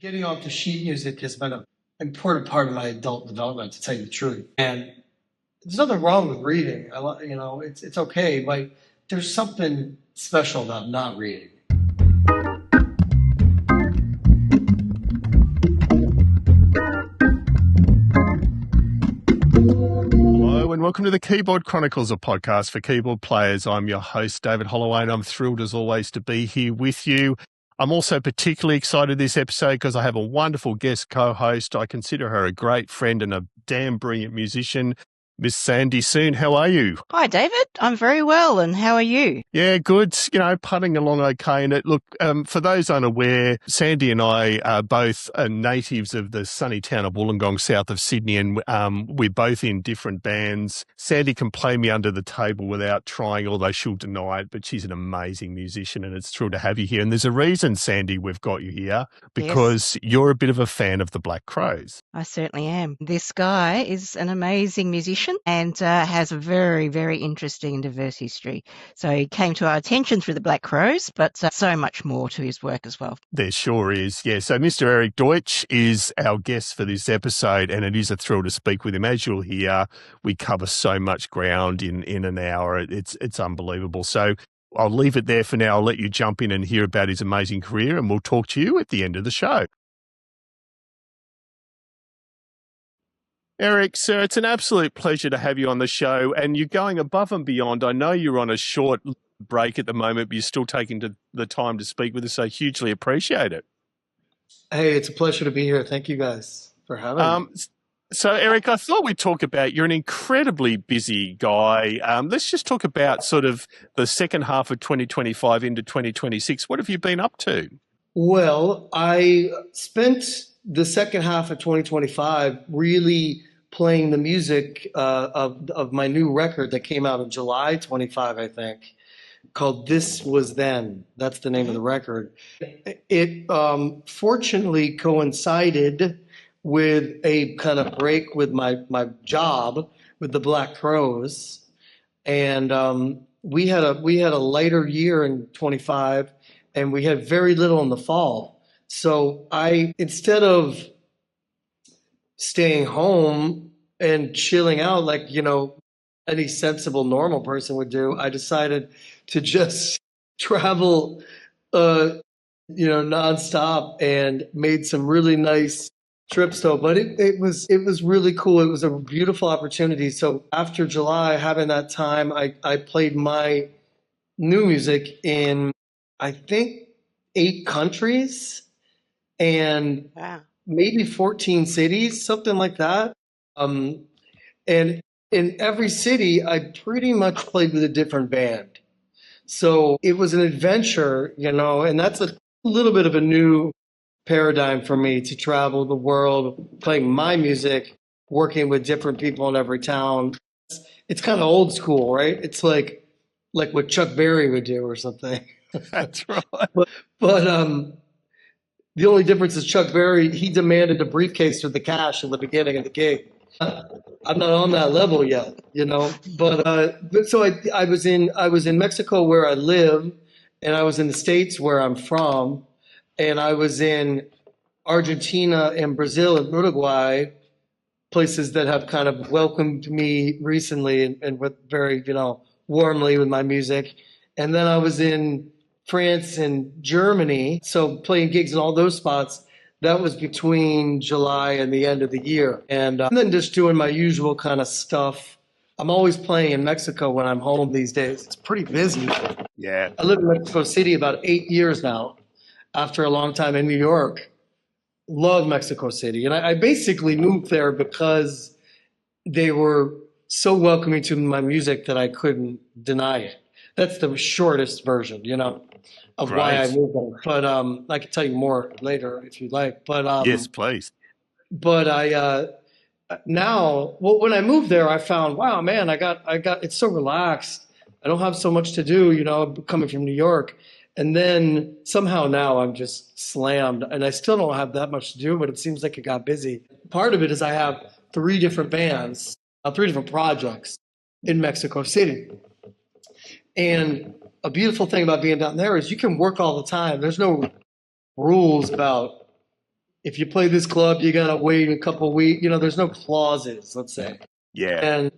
Getting off the sheet music has been an important part of my adult development, to tell you the truth. And there's nothing wrong with reading. It's okay. Like, there's something special about not reading. Hello and welcome to the Keyboard Chronicles, a podcast for keyboard players. I'm your host, David Holloway, and I'm thrilled as always to be here with you. I'm also particularly excited this episode because I have a wonderful guest co-host. I consider her a great friend and a damn brilliant musician, Miss Sandy Soon. How are you? Hi, David. I'm very well, and how are you? Yeah, good. Putting along okay. And for those unaware, Sandy and I are both natives of the sunny town of Wollongong, south of Sydney, and we're both in different bands. Sandy can play me under the table without trying, although she'll deny it, but she's an amazing musician, and it's thrilled to have you here. And there's a reason, Sandy, we've got you here, because you're a bit of a fan of the Black Crowes. I certainly am. This guy is an amazing musician and has a very, very interesting and diverse history. So he came to our attention through the Black Crowes, but so much more to his work as well. There sure is, yeah. So Mr. Erik Deutsch is our guest for this episode, and it is a thrill to speak with him. As you'll hear, we cover so much ground in an hour. It's unbelievable. So I'll leave it there for now. I'll let you jump in and hear about his amazing career, and we'll talk to you at the end of the show. Erik, sir, it's an absolute pleasure to have you on the show, and you're going above and beyond. I know you're on a short break at the moment, but you're still taking the time to speak with us, so hugely appreciate it. Hey, it's a pleasure to be here. Thank you guys for having me. So, Erik, I thought we'd talk about, you're an incredibly busy guy. Let's just talk about sort of the second half of 2025 into 2026. What have you been up to? Well, I spent the second half of 2025 really playing the music of my new record that came out in July 25, I think, called This Was Then. That's the name of the record. It fortunately coincided with a kind of break with my job with the Black Crowes. And we had a lighter year in 25, and we had very little in the fall. So instead of staying home and chilling out like, any sensible, normal person would do, I decided to just travel, nonstop, and made some really nice trips though. But it was really cool. It was a beautiful opportunity. So after July, having that time, I played my new music in, I think, 8 countries. And maybe 14 cities, something like that. And in every city, I pretty much played with a different band. So it was an adventure, and that's a little bit of a new paradigm for me, to travel the world, playing my music, working with different people in every town. It's kind of old school, right? It's like what Chuck Berry would do or something. That's right. But the only difference is Chuck Berry, he demanded a briefcase with the cash in the beginning of the gig. I'm not on that level yet, But so I was in Mexico where I live, and I was in the States where I'm from, and I was in Argentina and Brazil and Uruguay, places that have kind of welcomed me recently and with very, warmly with my music. And then I was in France and Germany, so playing gigs in all those spots. That was between July and the end of the year. And then just doing my usual kind of stuff. I'm always playing in Mexico when I'm home these days. It's pretty busy. Yeah. I live in Mexico City about 8 years now, after a long time in New York. Love Mexico City. And I basically moved there because they were so welcoming to my music that I couldn't deny it. That's the shortest version, of why I moved there. But I can tell you more later if you'd like. But yes, please. But when I moved there, I found, wow, man, I got it's so relaxed. I don't have so much to do, coming from New York. And then somehow now I'm just slammed, and I still don't have that much to do, but it seems like it got busy. Part of it is I have 3 different bands, 3 different projects in Mexico City. And a beautiful thing about being down there is you can work all the time. There's no rules about if you play this club, you gotta wait a couple of weeks. There's no clauses, let's say. Yeah. And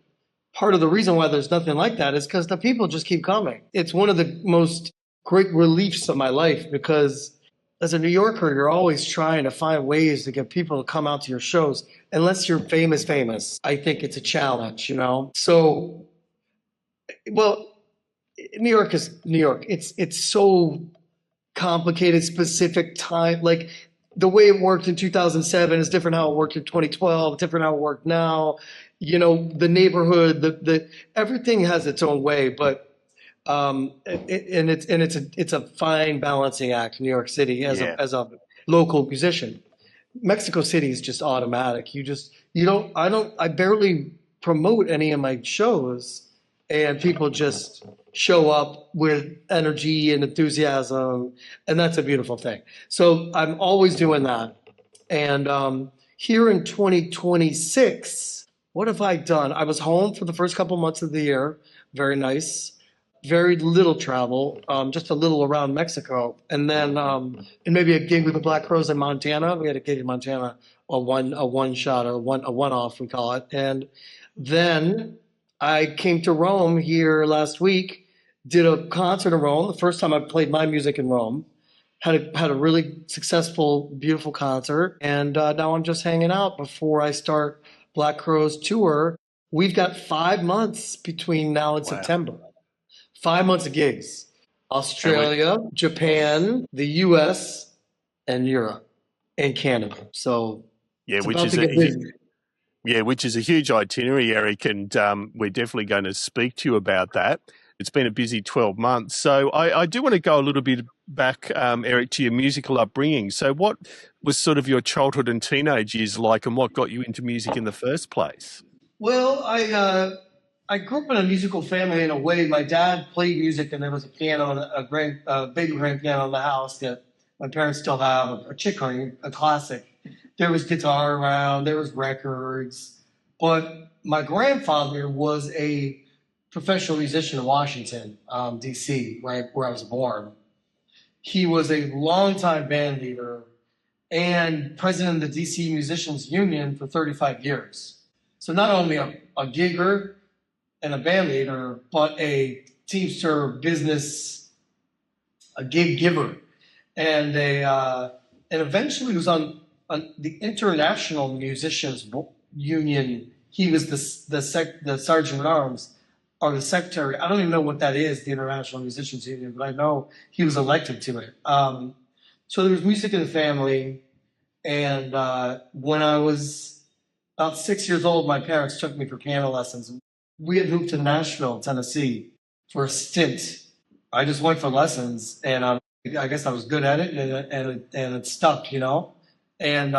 part of the reason why there's nothing like that is because the people just keep coming. It's one of the most great reliefs of my life, because as a New Yorker, you're always trying to find ways to get people to come out to your shows. Unless you're famous, I think it's a challenge, So, well, New York is New York. It's so complicated, specific time. Like the way it worked in 2007 is different how it worked in 2012, different how it worked now. The neighborhood, the everything has its own way, but it's a fine balancing act. New York City as a local musician. Mexico City is just automatic. I barely promote any of my shows, and people just show up with energy and enthusiasm, and that's a beautiful thing. So I'm always doing that. And here in 2026, what have I done? I was home for the first couple months of the year. Very nice. Very little travel, just a little around Mexico. And then and maybe a gig with the Black Crowes in Montana. We had a gig in Montana, a one shot, or a one-off, we call it. And then I came to Rome here last week, did a concert in Rome, the first time I played my music in Rome. Had a really successful, beautiful concert. And now I'm just hanging out before I start Black Crowes tour. We've got 5 months between now and September. 5 months of gigs. Australia, Japan, the US, and Europe, and Canada. So which is a huge itinerary, Eric, and we're definitely going to speak to you about that. It's been a busy 12 months. So I do want to go a little bit back, Eric, to your musical upbringing. So what was sort of your childhood and teenage years like, and what got you into music in the first place? Well, I grew up in a musical family in a way. My dad played music, and there was a piano, a baby grand piano in the house that my parents still have, a chicory, a classic. There was guitar around, there was records. But my grandfather was a professional musician in Washington, D.C., right where I was born. He was a longtime band leader and president of the D.C. Musicians Union for 35 years. So not only a gigger and a band leader, but a teamster business, a gig giver, and eventually was on the International Musicians Union. He was the sergeant at arms, or the secretary. I don't even know what that is, the International Musicians Union, but I know he was elected to it. So there was music in the family, and when I was about 6 years old, my parents took me for piano lessons. We had moved to Nashville, Tennessee for a stint. I just went for lessons, and I guess I was good at it, and it stuck, And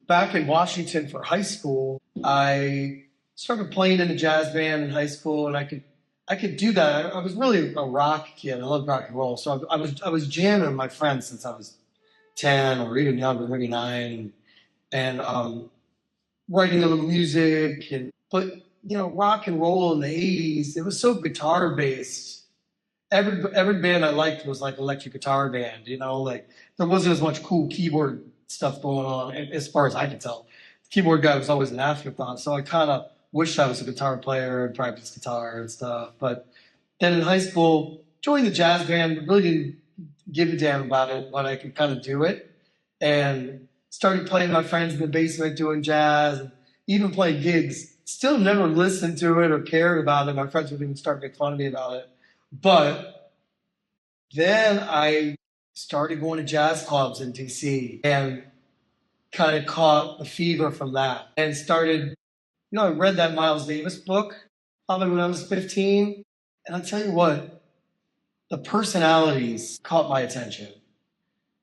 back in Washington for high school, I started playing in a jazz band in high school, and I could do that. I was really a rock kid. I loved rock and roll, so I was jamming with my friends since I was 10 or even younger, maybe 9, and writing a little music. But rock and roll in the 80s, it was so guitar based. Every band I liked was like electric guitar band, like there wasn't as much cool keyboard stuff going on as far as I could tell. The keyboard guy was always an afterthought, so I kind of wished I was a guitar player and practiced guitar and stuff. But then in high school, joined the jazz band, really didn't give a damn about it, but I could kind of do it. And started playing with my friends in the basement doing jazz, and even playing gigs. Still never listened to it or cared about it. My friends would even start making fun of me about it. But then I started going to jazz clubs in DC and kind of caught the fever from that and started, I read that Miles Davis book probably when I was 15. And I'll tell you what, the personalities caught my attention.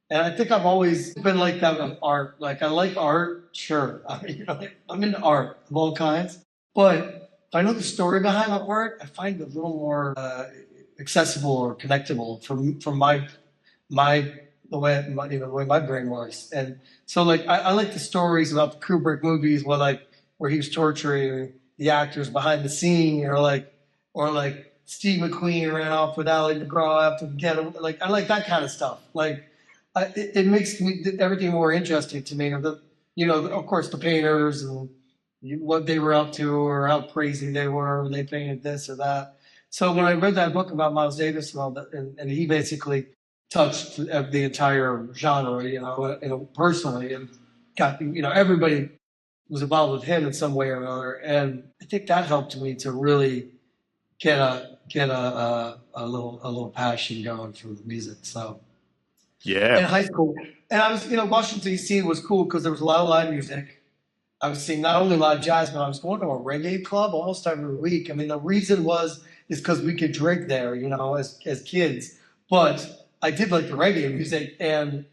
And I think I've always been like that with art. Like, I like art, sure. I'm into art of all kinds. But if I know the story behind the art, I find it a little more accessible or connectable from the way my brain works. And so, like, I like the stories about the Kubrick movies where he was torturing the actors behind the scene, or like Steve McQueen ran off with Ali McGraw after the ghetto. Like, I like that kind of stuff. Like, it makes everything more interesting to me. Of course, the painters and what they were up to or how crazy they were when they painted this or that. So when I read that book about Miles Davis and all that, and he basically touched the entire genre, personally, and got, everybody was involved with him in some way or another. And I think that helped me to really get a little passion going for the music. So Yeah. in high school, and I was, Washington D.C. was cool because there was a lot of live music. I was seeing not only live jazz, but I was going to a reggae club almost every week. I mean, the reason is because we could drink there, as kids. But I did like the reggae music, and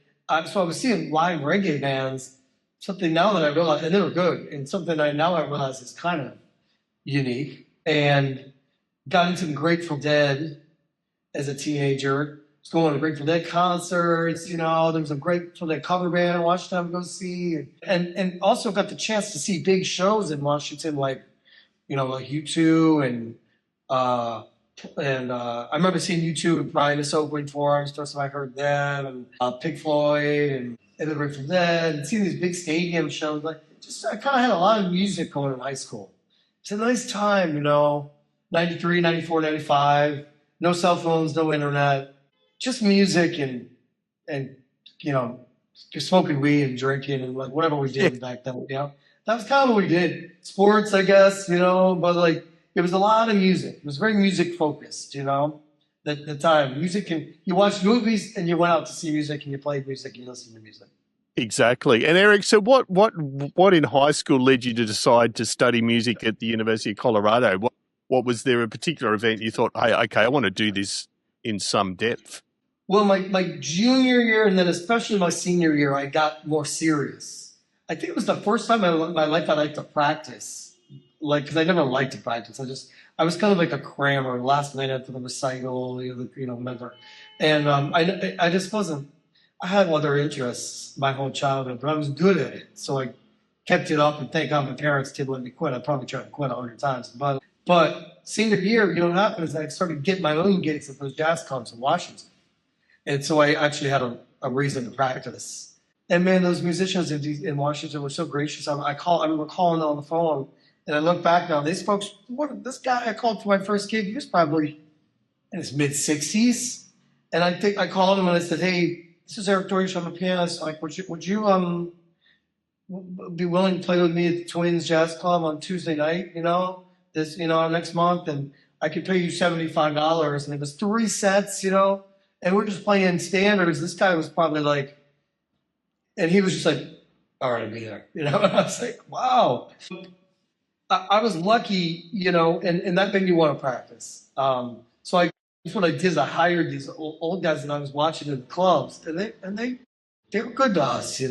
so I was seeing live reggae bands. Something now that I realize, and they were good, and something now I realize is kind of unique. And got into the Grateful Dead as a teenager. Was going to Grateful Dead concerts, there was a Grateful Dead cover band I watched them go see. And also got the chance to see big shows in Washington, like U2 and I remember seeing U2 and Primus opening for them. First time I heard them, and Pink Floyd and the Grateful Dead, and seeing these big stadium shows. I kind of had a lot of music going in high school. It's a nice time, 93, 94, 95. No cell phones, no internet, just music and just smoking weed and drinking and whatever we did back then. That was kind of what we did. Sports, I guess, but it was a lot of music. It was very music focused, the time. Music, and you watched movies and you went out to see music and you played music and you listened to music. Exactly. And Eric, so what in high school led you to decide to study music at the University of Colorado? What was there a particular event you thought, hey, okay, I want to do this in some depth? Well, my junior year and then especially my senior year, I got more serious. I think it was the first time in my life I liked to practice. Because I never liked to practice. I was kind of like a crammer, last minute for the recital, mentor. And I just wasn't, I had other interests my whole childhood, but I was good at it. So I kept it up, and thank God my parents didn't let me quit. I probably tried to quit 100 times. But senior year, what happened is I started getting my own gigs at those jazz clubs in Washington. And so I actually had a reason to practice. And man, those musicians in Washington were so gracious. I remember calling on the phone, and I look back now, these folks, this guy I called for my first gig, he was probably in his mid-60s. And I think I called him and I said, hey, this is Erik Deutsch, I'm a pianist. Would you be willing to play with me at the Twins Jazz Club on Tuesday night, next month? And I could pay you $75. And it was 3 sets, and we're just playing standards. This guy was probably and he was just like, all right, I'll be there. And I was like, wow. I was lucky, and that made me want to practice. So that's what I did is I hired these old guys that I was watching in the clubs, and they were good to us, It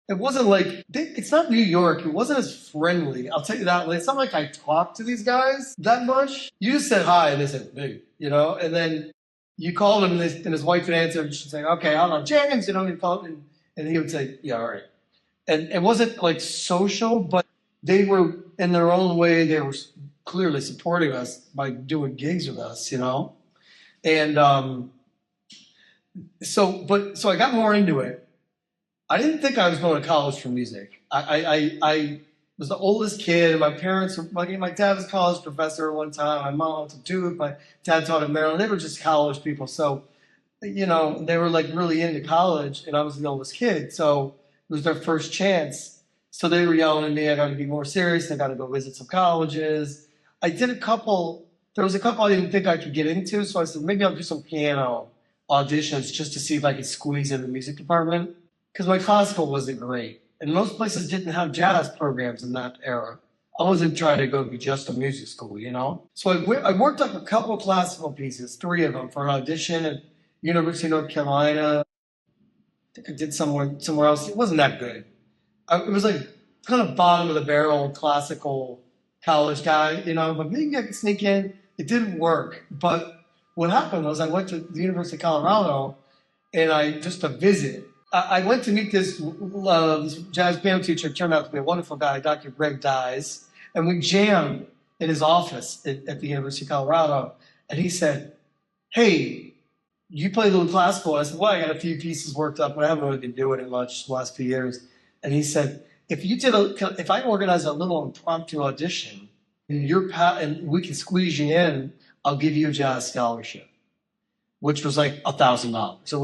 wasn't it's not New York. It wasn't as friendly. I'll tell you that. It's not like I talked to these guys that much. You just said hi, and they said, hey, and then you called him, and his wife would answer, and she'd say, okay, I'm on Jennings, you call him, and he would say, yeah, all right. And it wasn't social, but they were, in their own way, they were clearly supporting us by doing gigs with us, And so I got more into it. I didn't think I was going to college for music. I was the oldest kid, and my parents, my dad was a college professor at one time. My mom went to Duke. My dad taught in Maryland. They were just college people. So, they were really into college, and I was the oldest kid. So it was their first chance. So they were yelling at me, I got to be more serious. I got to go visit some colleges. I did there was a couple I didn't think I could get into. So I said, maybe I'll do some piano auditions just to see if I could squeeze in the music department. Because my classical wasn't great. And most places didn't have jazz programs in that era. I wasn't trying to go to just a music school, So I worked up a couple of classical pieces, 3 of them, for an audition at University of North Carolina. I think I did somewhere else. It wasn't that good. It was kind of bottom of the barrel classical college guy, but maybe I could sneak in. It didn't work. But what happened was I went to the University of Colorado, and just to visit. I went to meet this jazz piano teacher. Turned out to be a wonderful guy, Dr. Greg Dyes, and we jammed in his office at the University of Colorado. And he said, hey, you play a little classical. I said, well, I got a few pieces worked up, but I haven't really been doing it much the last few years. And he said, if I organize a little impromptu audition and we can squeeze you in, I'll give you a jazz scholarship, which was like $1,000. So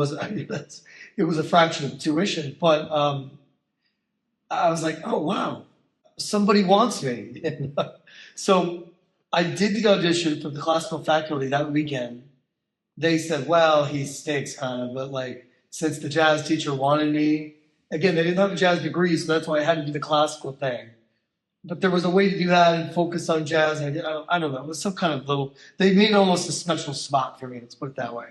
it was a fraction of tuition, but I was like, oh wow, somebody wants me. So I did the audition for the classical faculty that weekend. They said, well, he stinks kind of, but like, since the jazz teacher wanted me, again, they didn't have a jazz degree, so that's why I had to do the classical thing. But there was a way to do that and focus on jazz. And I don't know, it was some kind of they made almost a special spot for me, let's put it that way.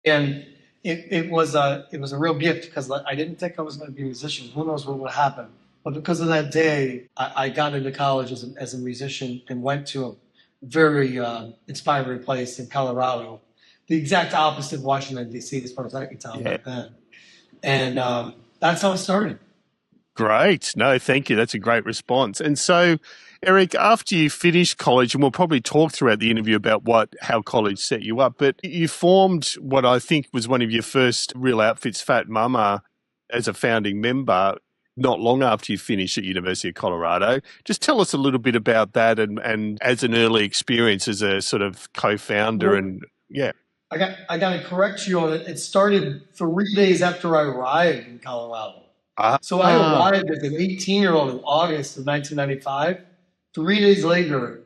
And it was a real gift because I didn't think I was going to be a musician. Who knows what would happen? But because of that day, I got into college as a musician and went to a very inspiring place in Colorado, the exact opposite of Washington, D.C., as far as I can tell back then. And that's how it started. Great. No, thank you. That's a great response. And so, Erik, after you finished college, and we'll probably talk throughout the interview about how college set you up, but you formed what I think was one of your first real outfits, Fat Mama, as a founding member not long after you finished at University of Colorado. Just tell us a little bit about that and as an early experience as a sort of co-founder and yeah. I got to correct you on it. It started 3 days after I arrived in Colorado. So I arrived as an 18-year-old in August of 1995. 3 days later,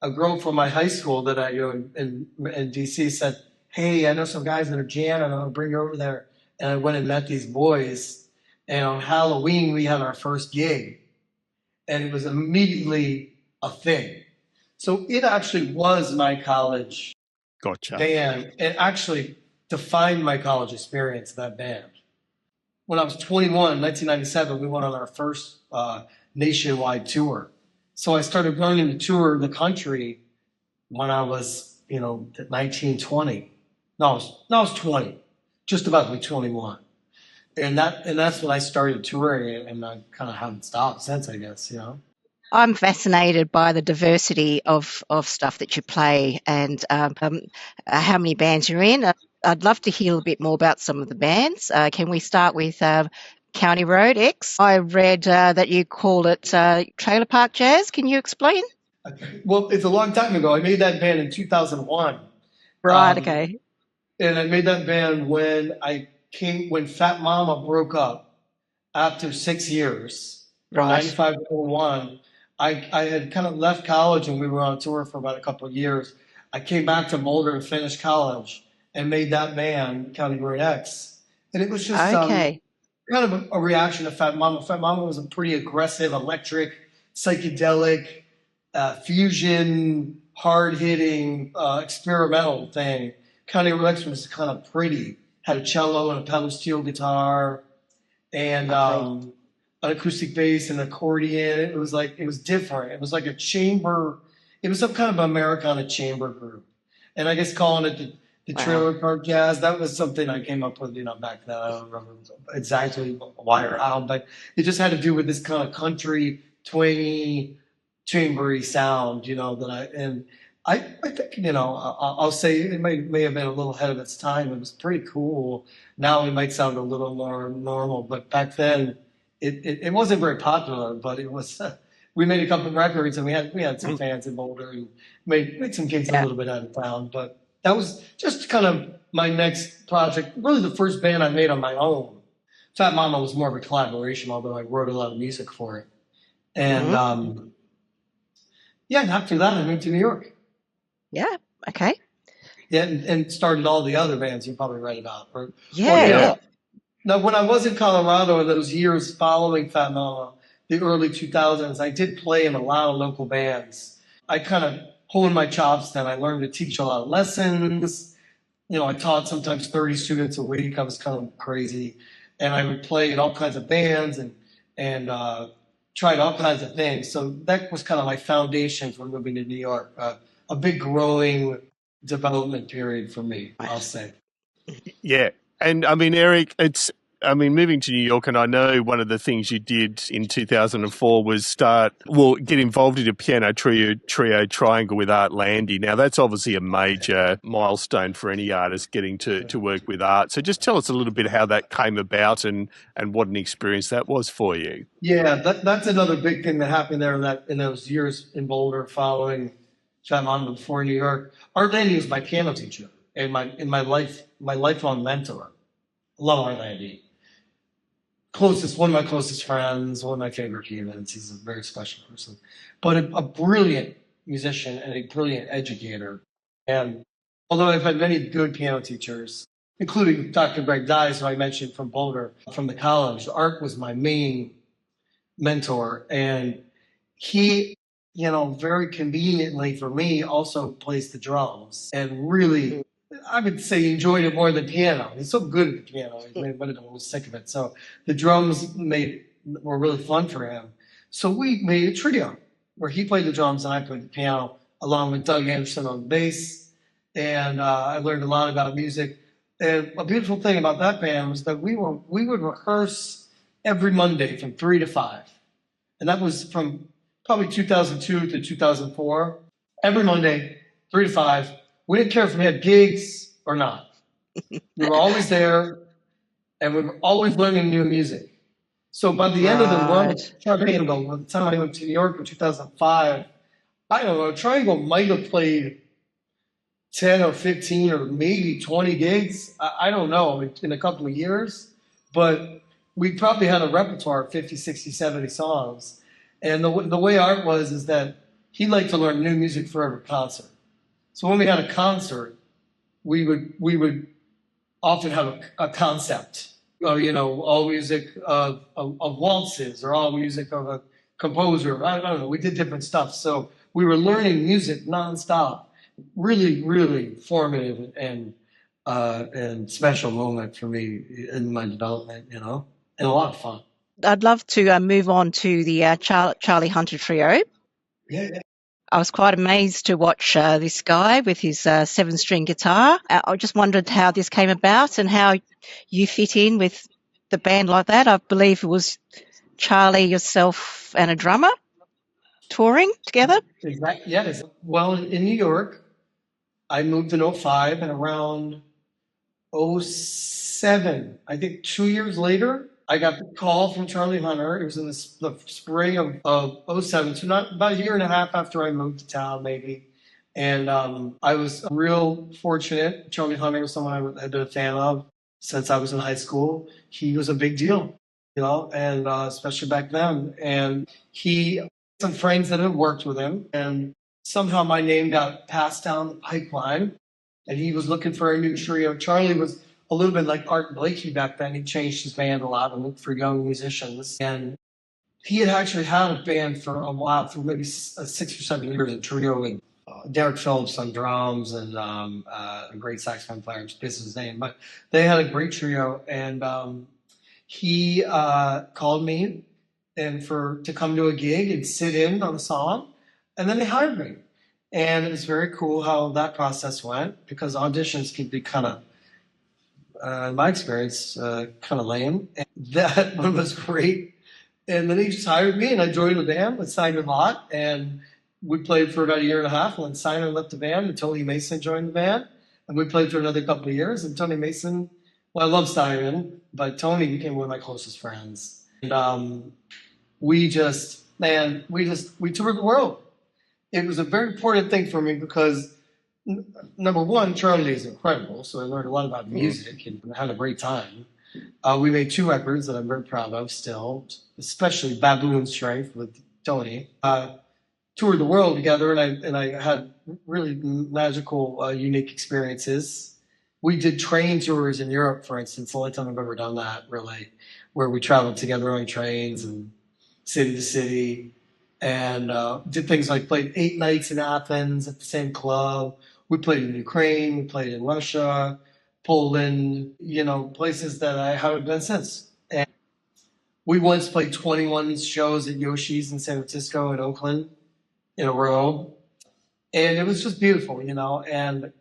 a girl from my high school that I knew in DC said, hey, I know some guys that are jamming, and I'm going to bring you over there. And I went and met these boys. And on Halloween, we had our first gig. And it was immediately a thing. So it actually was my college band. It actually defined my college experience, that band. When I was 21, 1997, we went on our first nationwide tour. So I started learning to tour the country when I was, 19, 20. No, I was 20, just about to be 21. And that's when I started touring, and I kind of haven't stopped since, I guess, I'm fascinated by the diversity of stuff that you play and how many bands you're in. I'd love to hear a bit more about some of the bands. Can we start with County Road X? I read that you call it Trailer Park Jazz. Can you explain? Well, it's a long time ago. I made that band in 2001. Right, okay. And I made that band when Fat Mama broke up after 6 years, right. 95 to 01. I had kind of left college and we were on tour for about a couple of years. I came back to Boulder and finished college and made that band, County Road X. And it was just kind of a reaction to Fat Mama. Fat Mama was a pretty aggressive, electric, psychedelic, fusion, hard-hitting, experimental thing. County Road X was kind of pretty. Had a cello and a pedal steel guitar and an acoustic bass and accordion. It was different. It was like a chamber. It was some kind of Americana chamber group. And I guess calling it the Trailer Park Jazz, that was something I came up with, back then. I don't remember exactly why or how, but it just had to do with this kind of country, twangy, chambery sound, I think, I'll say it may have been a little ahead of its time. It was pretty cool. Now it might sound a little more normal, but back then it wasn't very popular, but it was, we made a couple of records and we had some fans in Boulder and made some gigs a little bit out of town, but that was just kind of my next project, really the first band I made on my own. Fat Mama was more of a collaboration, although I wrote a lot of music for it. And and after that I moved to New York. Yeah, okay. Yeah, and started all the other bands you probably read about. Yeah. Now, when I was in Colorado in those years following Fat Mama, the early 2000s, I did play in a lot of local bands. I kind of honed my chops then. I learned to teach a lot of lessons. I taught sometimes 30 students a week. I was kind of crazy. And I would play in all kinds of bands and tried all kinds of things. So that was kind of my foundation for moving to New York. A big growing development period for me, I'll say. Yeah. And I mean, Erik, it's I mean, moving to New York, and I know one of the things you did in 2004 was get involved in a piano trio triangle with Art Lande. Now, that's obviously a major milestone for any artist getting to work with Art. So just tell us a little bit how that came about and what an experience that was for you. Yeah, that's another big thing that happened there in those years in Boulder following Salmon before New York. Art Lande was my piano teacher and my lifelong mentor. I love Art Lande. One of my closest friends, one of my favorite pianists. He's a very special person, but a brilliant musician and a brilliant educator. And although I've had many good piano teachers, including Dr. Greg Dyes, who I mentioned from Boulder, from the college, Art was my main mentor. And he, very conveniently for me, also plays the drums and really, I would say, he enjoyed it more than piano. He's so good at the piano, I was sick of it. So the drums were really fun for him. So we made a trio where he played the drums and I played the piano, along with Doug Anderson on bass. And I learned a lot about music. And a beautiful thing about that band was that we would rehearse every Monday from 3 to 5. And that was from probably 2002 to 2004. Every Monday, 3 to 5. We didn't care if we had gigs or not. We were always there, and we were always learning new music. So by the end of the run of Triangle, by the time I went to New York in 2005, I don't know, Triangle might have played 10 or 15 or maybe 20 gigs. I don't know, in a couple of years. But we probably had a repertoire of 50, 60, 70 songs. And the way Art was is that he liked to learn new music for every concert. So when we had a concert, we would often have a concept, all music of waltzes or all music of a composer. I don't know. We did different stuff. So we were learning music nonstop. Really, really formative and special moment for me in my development, and a lot of fun. I'd love to move on to the Charlie Hunter trio. Yeah. I was quite amazed to watch this guy with his 7-string guitar. I just wondered how this came about and how you fit in with the band like that. I believe it was Charlie, yourself, and a drummer touring together. Exactly. Yes. Well, in New York, I moved in 2005, and around 2007, I think 2 years later, I got the call from Charlie Hunter. It was in the spring of 2007, so not about a year and a half after I moved to town, maybe. And I was real fortunate. Charlie Hunter was someone I had been a fan of since I was in high school. He was a big deal, and especially back then. And he had some friends that had worked with him, and somehow my name got passed down the pipeline, and he was looking for a new trio. Charlie was a little bit like Art Blakey back then. He changed his band a lot and looked for young musicians. And he had actually had a band for a while, for maybe 6 or 7 years, a trio with Derek Phillips on drums and a great saxophone player, I'm just his name. But they had a great trio, and he called me to come to a gig and sit in on a song, and then they hired me. And it was very cool how that process went, because auditions can be kind of, in my experience, kind of lame. And that one was great. And then he just hired me, and I joined the band with Simon Lott, and we played for about a year and a half. And then Simon left the band, and Tony Mason joined the band, and we played for another couple of years. And Tony Mason, well, I love Simon, but Tony became one of my closest friends. And we toured the world. It was a very important thing for me because, number one, Charlie is incredible, so I learned a lot about music and had a great time. We made 2 records that I'm very proud of still, especially Baboon Strength with Tony. Toured the world together, and I had really magical, unique experiences. We did train tours in Europe, for instance, the only time I've ever done that, really, where we traveled together on trains and city to city. And did things like played 8 nights in Athens at the same club. We played in Ukraine, we played in Russia, Poland, places that I haven't been since. And we once played 21 shows at Yoshi's in San Francisco and Oakland in a row. And it was just beautiful, And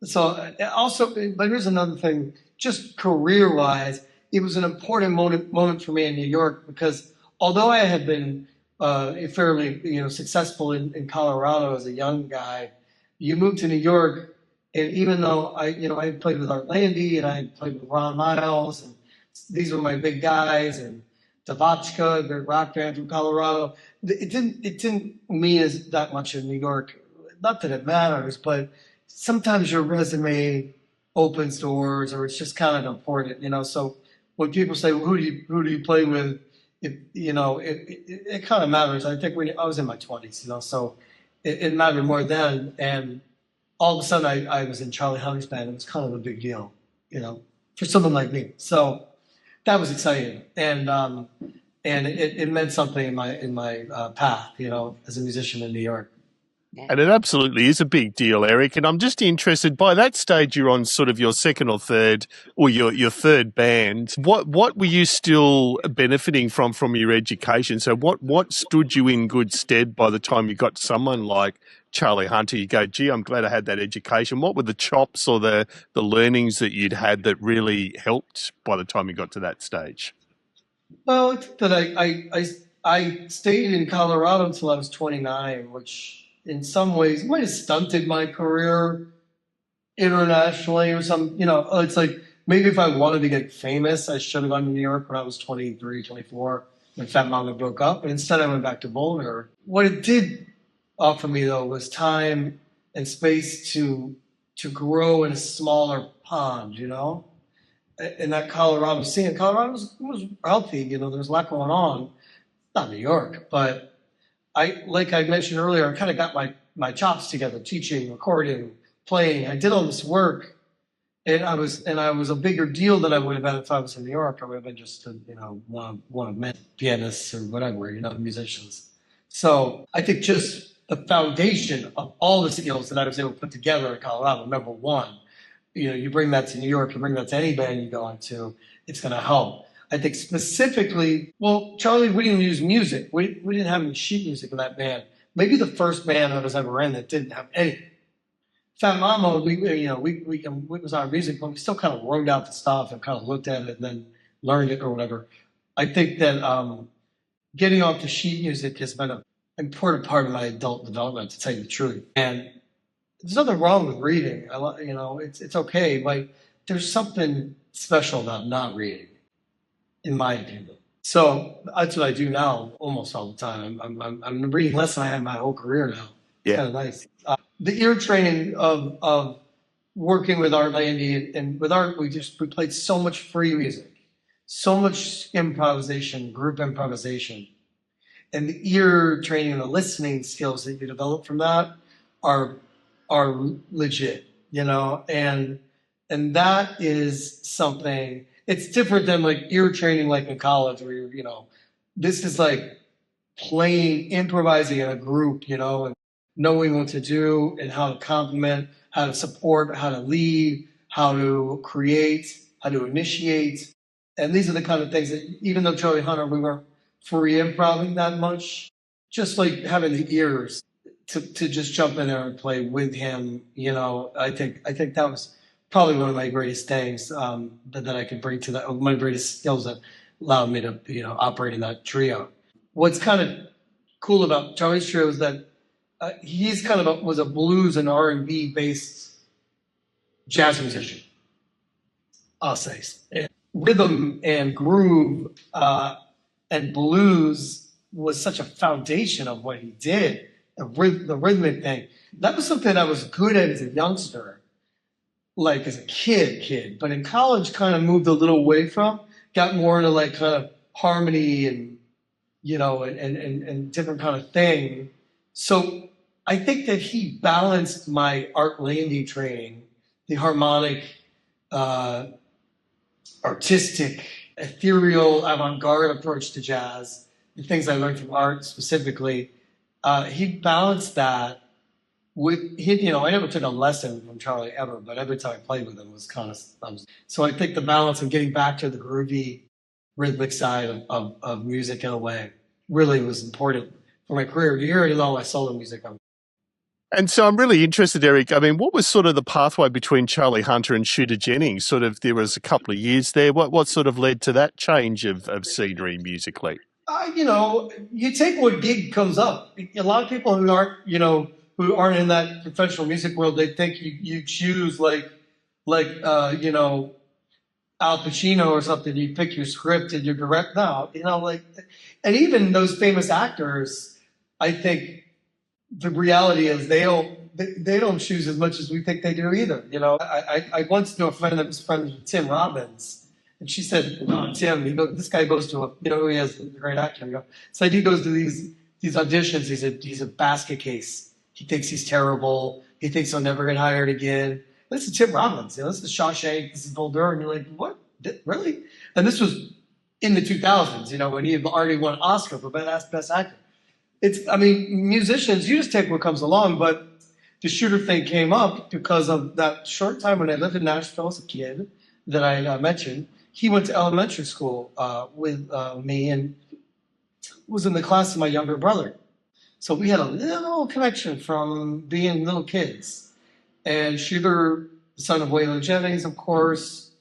so also, but here's another thing, just career-wise, it was an important moment for me in New York because although I had been fairly successful in Colorado as a young guy, you move to New York, and even though I played with Art Lande and I played with Ron Miles, and these were my big guys, and Davachka, the rock band from Colorado, it didn't mean as that much in New York. Not that it matters, but sometimes your resume opens doors, or it's just kind of important, So when people say, well, who do you play with? It kind of matters. I think when I was in my 20s, so it mattered more then. And all of a sudden, I was in Charlie Hunter's band. It was kind of a big deal, for someone like me. So that was exciting, and it meant something in my path, as a musician in New York. And it absolutely is a big deal, Erik. And I'm just interested, by that stage, you're on sort of your second or third, or your third band. What were you still benefiting from your education? So what stood you in good stead by the time you got to someone like Charlie Hunter? You go, gee, I'm glad I had that education. What were the chops or the learnings that you'd had that really helped by the time you got to that stage? Well, I think that I stayed in Colorado until I was 29, which in some ways might have stunted my career internationally or some, it's like maybe if I wanted to get famous, I should have gone to New York when I was 23, 24, when Fat Mama broke up. But instead I went back to Boulder. What it did offer me though was time and space to grow in a smaller pond, in that Colorado scene. Colorado was healthy, there was a lot going on. Not New York, but like I mentioned earlier, I kind of got my chops together, teaching, recording, playing. I did all this work, and I was a bigger deal than I would have been if I was in New York. I would have been just one of many pianists or whatever, musicians. So I think just the foundation of all the skills that I was able to put together in Colorado. Number one, you bring that to New York, you bring that to any band you go into, it's going to help. I think specifically, well, Charlie, we didn't use music. We didn't have any sheet music in that band. Maybe the first band I was ever in that didn't have anything. Fat Mama, it was our music, but we still kind of wrote out the stuff and kind of looked at it and then learned it or whatever. I think that getting off the sheet music has been an important part of my adult development, to tell you the truth. And there's nothing wrong with reading. It's okay. Like there's something special about not reading, in my opinion. So that's what I do now almost all the time. I'm reading less than I have my whole career now. It's kind of nice. The ear training of working with Art Lande, and with Art, we played so much free music, so much improvisation, group improvisation. And the ear training and the listening skills that you develop from that are legit, and that is something. It's different than like ear training like in college where this is like playing, improvising in a group, and knowing what to do and how to complement, how to support, how to lead, how to create, how to initiate. And these are the kind of things that even though Charlie Hunter, we weren't free improvising that much, just like having the ears to just jump in there and play with him, I think that was probably one of my greatest things that I could bring to that, my greatest skills that allowed me to, operate in that trio. What's kind of cool about Charlie's trio is that he's kind of was a blues and R&B based jazz musician, I'll say. And rhythm and groove and blues was such a foundation of what he did, the rhythmic thing. That was something I was good at as a youngster, like as a kid, but in college kind of moved a little away from, got more into like kind of harmony and, and different kind of thing. So I think that he balanced my Art Lande training, the harmonic, artistic, ethereal, avant-garde approach to jazz, the things I learned from Art specifically. He balanced that with, I never took a lesson from Charlie ever, but every time I played with him was kind of, so I think the balance of getting back to the groovy, rhythmic side of music in a way really was important for my career. You hear it in all my solo music. And so I'm really interested, Eric. I mean, what was sort of the pathway between Charlie Hunter and Shooter Jennings? Sort of, there was a couple of years there. What sort of led to that change of scenery musically? You take what gig comes up. A lot of people who aren't in that professional music world, they think you choose Al Pacino or something. You pick your script and you direct. No, and even those famous actors, I think the reality is they don't choose as much as we think they do either. I once knew a friend that was friends with Tim Robbins, and she said, "Oh, Tim, this guy goes to he has a great actor. So he goes to these auditions. He's a basket case. He thinks he's terrible. He thinks he'll never get hired again. This is Tim Robbins. This is Shawshank. This is Bull Durham. And you're like, what? Really? And this was in the 2000s. When he had already won an Oscar for best actor. Musicians, you just take what comes along, but the Shooter thing came up because of that short time when I lived in Nashville as a kid that I mentioned. He went to elementary school with me and was in the class of my younger brother. So we had a little connection from being little kids. And Shooter, the son of Waylon Jennings, of course,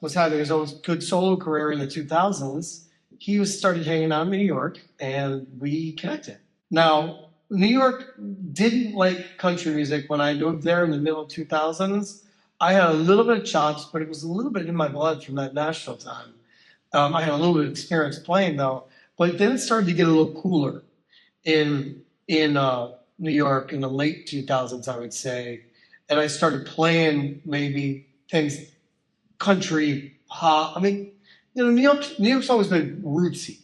was having his own good solo career in the 2000s. He started hanging out in New York, and we connected. Now, New York didn't like country music when I moved there in the middle of 2000s. I had a little bit of chops, but it was a little bit in my blood from that Nashville time. I had a little bit of experience playing, though. But then it started to get a little cooler in New York in the late 2000s, I would say. And I started playing maybe things, country, pop. New York's always been rootsy.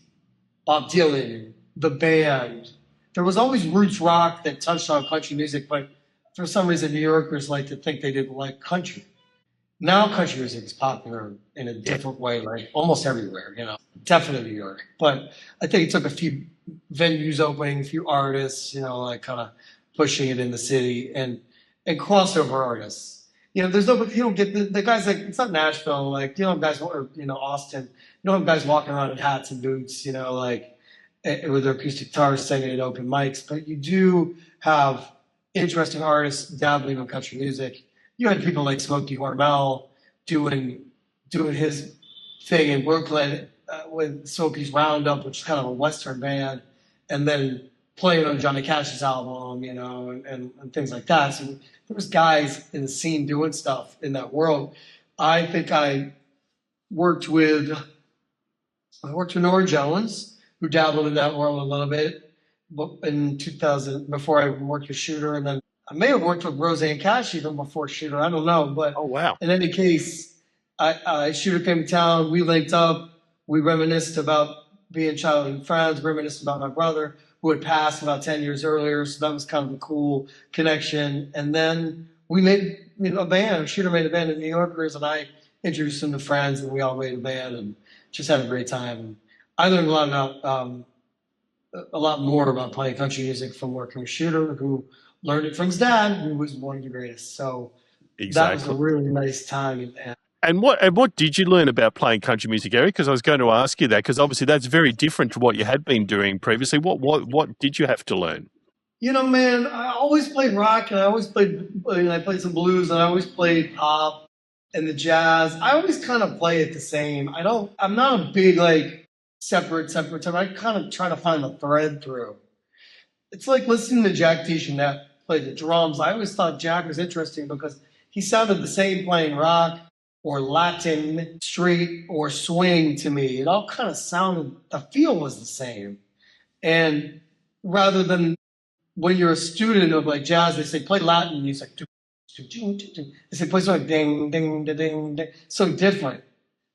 Bob Dylan, the band. There was always roots rock that touched on country music, but for some reason New Yorkers like to think they didn't like country. Now country music is popular in a different way, like almost everywhere, definitely New York. But I think it took a few venues opening, a few artists, kind of pushing it in the city and crossover artists. There's no, you don't get the guys it's not Nashville, guys, or, Austin, you don't have guys walking around in hats and boots, with their acoustic guitars singing at open mics, but you do have interesting artists dabbling in country music. You had people like Smokey Hormel doing his thing in Brooklyn with Smokey's Roundup, which is kind of a Western band, and then playing on Johnny Cash's album, and things like that. So there was guys in the scene doing stuff in that world. I think I worked with Nora Jones, who dabbled in that world a little bit in 2000, before I worked with Shooter, and then I may have worked with Roseanne Cash even before Shooter. I don't know, but oh wow! In any case, Shooter came to town. We linked up. We reminisced about being childhood friends. Reminisced about my brother who had passed about 10 years earlier. So that was kind of a cool connection. And then we made a band. Shooter made a band of New Yorkers, and I introduced him to friends, and we all made a band and just had a great time. And I learned a lot more about playing country music from working with Shooter, who learned it from his dad, who was one of the greatest. So That was a really nice time. And what did you learn about playing country music, Eric? Because I was going to ask you that, because obviously that's very different to what you had been doing previously. What did you have to learn? Man, I always played rock, and I played some blues, and I always played pop and the jazz. I always kind of play it the same. I'm not a big separate type. I kind of try to find a thread through. It's like listening to Jack DeJohnette play the drums. I always thought Jack was interesting because he sounded the same playing rock or Latin, street, or swing to me. It all kind of sounded, the feel was the same. And rather than when you're a student of jazz, they say play Latin music. They say play something ding, ding, ding, ding, ding. So different.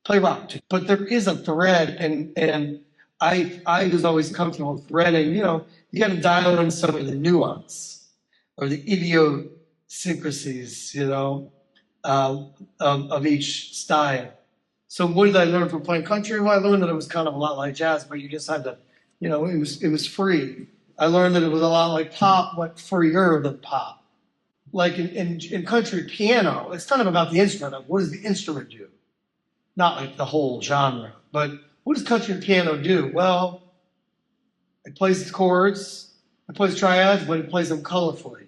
Play rock. But there is a thread, and I was always comfortable with threading. You got to dial in some of the nuance or the idiosyncrasies, of each style. So what did I learn from playing country? Well, I learned that it was kind of a lot like jazz, but you just had to, it was free. I learned that it was a lot like pop, but freer than pop. Like in country piano, it's kind of about the instrument. What does the instrument do? Not like the whole genre, but what does country piano do? Well, it plays its chords, it plays triads, but it plays them colorfully.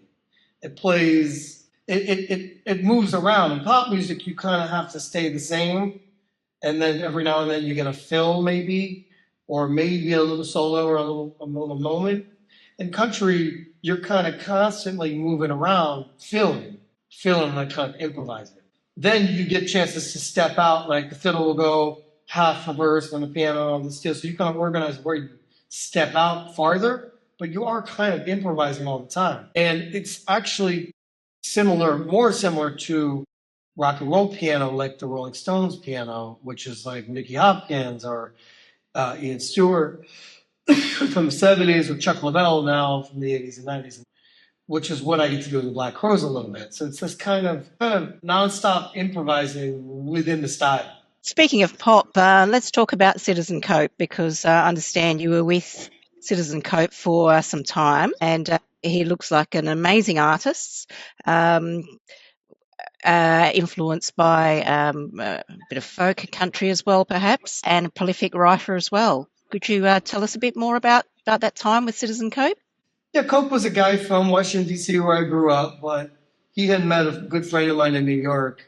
It plays, it moves around. In pop music, you kind of have to stay the same. And then every now and then you get a fill maybe, or maybe a little solo or a little moment. In country, you're kind of constantly moving around, filling, like kind of improvising. Then you get chances to step out, like the fiddle will go half a verse on the piano on the steel. So you kind of organize where you step out farther, but you are kind of improvising all the time. And it's actually more similar to rock and roll piano, like the Rolling Stones piano, which is like Nicky Hopkins or Ian Stewart from the 70s, or Chuck Leavell now from the 80s and 90s, which is what I get to do in the Black Crowes a little bit. So it's this kind of nonstop improvising within the style. Speaking of pop, let's talk about Citizen Cope, because I understand you were with Citizen Cope for some time, and he looks like an amazing artist, influenced by a bit of folk country as well, perhaps, and a prolific writer as well. Could you tell us a bit more about that time with Citizen Cope? Yeah, Cope was a guy from Washington, D.C., where I grew up, but he had met a good friend of mine in New York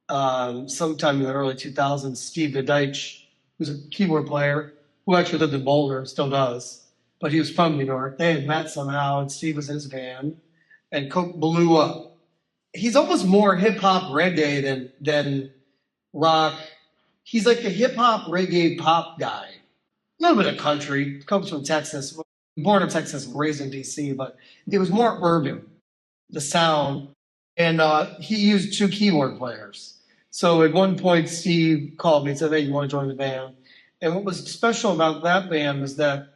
sometime in the early 2000s, Steve Deutsch, who's a keyboard player who actually lived in Boulder, still does, but he was from New York. They had met somehow, and Steve was in his band, and Cope blew up. He's almost more hip-hop reggae than rock. He's like a hip-hop reggae pop guy. A little bit of country. Cope's from Texas, born in Texas, raised in D.C., but it was more urban, the sound. And he used 2 keyboard players. So at one point, Steve called me and said, hey, you want to join the band? And what was special about that band was that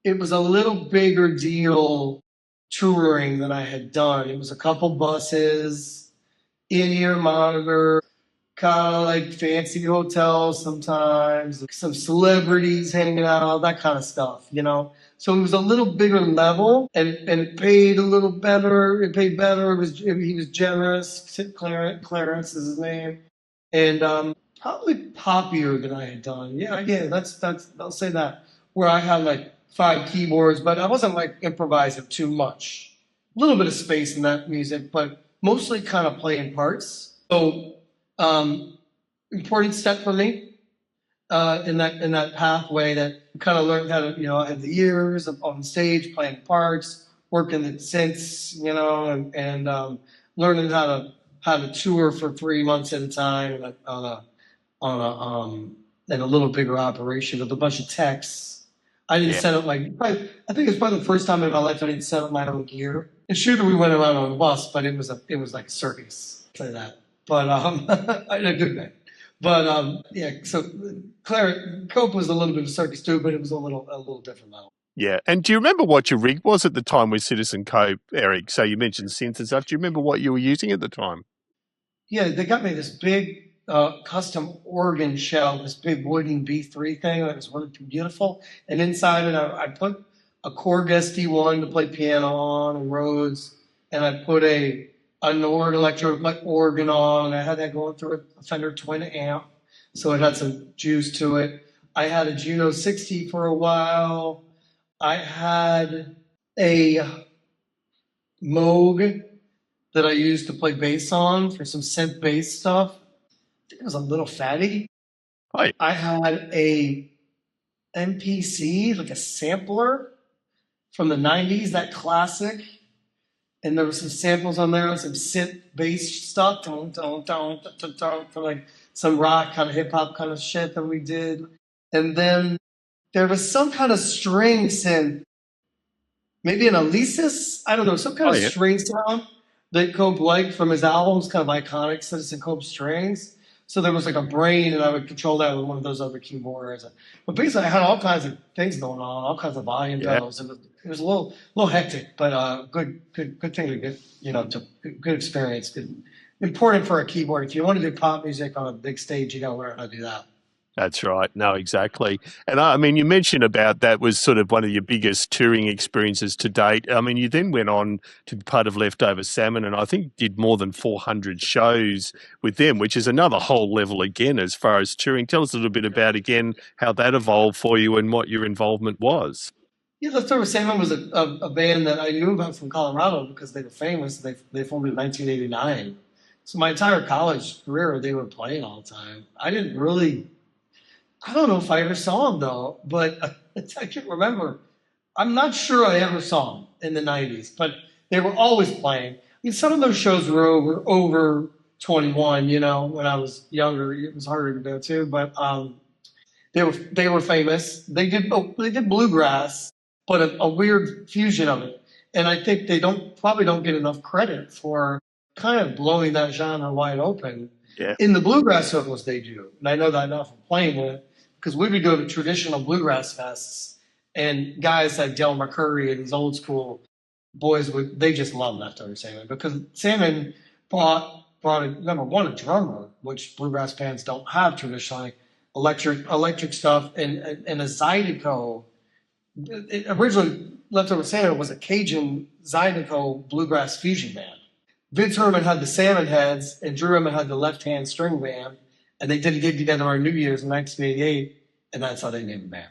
it was a little bigger deal touring than I had done. It was a couple buses, in-ear monitor, kind of like fancy hotels sometimes, some celebrities hanging out, all that kind of stuff, you know? So it was a little bigger level, and it paid a little better. It paid better. He was generous. Clarence is his name. And probably poppier than I had done. Yeah, that's I'll say that. Where I had like 5 keyboards, but I wasn't like improvising too much. A little bit of space in that music, but mostly kind of playing parts. So important step for me in that pathway, that kind of learned how to, I had the years of on stage playing parts, working the synths, and learning how to tour for 3 months at a time in a little bigger operation with a bunch of techs. I didn't set up I think it's probably the first time in my life I didn't set up my own gear. And sure, we went around on a bus, but it was like a circus. I'll say that. But I did a good thing. But so Cope was a little bit of a circus too, but it was a little different level. Yeah. And do you remember what your rig was at the time with Citizen Cope, Eric? So you mentioned synths and stuff. Do you remember what you were using at the time? Yeah, they got me this big custom organ shell, this big wooden B3 thing that was really beautiful. And inside it, I put a Korg SD1 to play piano on and Rhodes, and I put a Nord electro organ on. I had that going through a Fender Twin amp, so it had some juice to it. I had a Juno 60 for a while. I had a Moog that I used to play bass on for some synth bass stuff. I think it was a little fatty. Right. I had a MPC, like a sampler from the 90s, that classic. And there were some samples on there, some synth bass stuff, for like some rock kind of hip hop kind of shit that we did. And then there was some kind of string synth, maybe an Alesis, I don't know, some kind of string sound that Cope liked from his albums, kind of iconic Citizen Cope strings. So there was like a brain, and I would control that with one of those other keyboards. But basically, I had all kinds of things going on, all kinds of volume pedals. It was a little hectic, but good thing to get, good experience. Good, important for a keyboard. If you want to do pop music on a big stage, you got to learn how to do that. That's right. No, exactly. And I mean, you mentioned about that was sort of one of your biggest touring experiences to date. I mean, you then went on to be part of Leftover Salmon, and I think did more than 400 shows with them, which is another whole level again as far as touring. Tell us a little bit about, again, how that evolved for you and what your involvement was. Yeah, Leftover Salmon was a band that I knew about from Colorado because they were famous. They formed in 1989. So my entire college career, they were playing all the time. I don't know if I ever saw them though, but I can't remember. I'm not sure I ever saw them in the 90s, but they were always playing. I mean, some of those shows were over 21, when I was younger, it was harder to go to, but they were famous. They did bluegrass, but a weird fusion of it. And I think they probably don't get enough credit for kind of blowing that genre wide open. Yeah. In the bluegrass circles, they do, and I know that enough from playing with it because we would go to traditional bluegrass fests, and guys like Del McCurry and these old school boys they just love Leftover Salmon because Salmon brought number one a drummer, which bluegrass bands don't have traditionally, electric stuff, and a Zydeco. Originally, Leftover Salmon was a Cajun Zydeco bluegrass fusion band. Vince Herman had the Salmon Heads, and Drew Herman had the Left Hand String Band, and they did a gig together on New Year's in 1988, and that's how they named the band.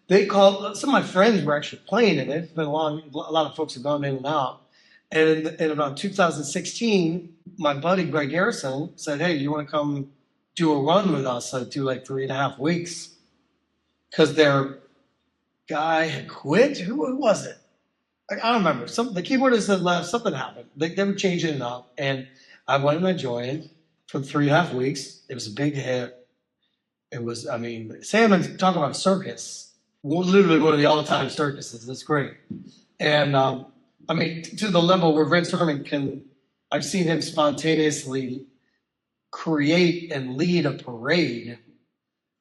They called some of my friends were actually playing in it. It's been a lot of folks have gone in and out. And in about 2016, my buddy Greg Garrison said, "Hey, you want to come do a run with us? I do like 3.5 weeks." Because their guy had quit. Who was it? I don't remember. The keyboardist had left. Something happened. They were changing it up. And I went and I joined for 3.5 weeks. It was a big hit. It was, Salmon, talk about a circus. Literally one of the all-time circuses. It's great. And, to the level where Vince Herman I've seen him spontaneously create and lead a parade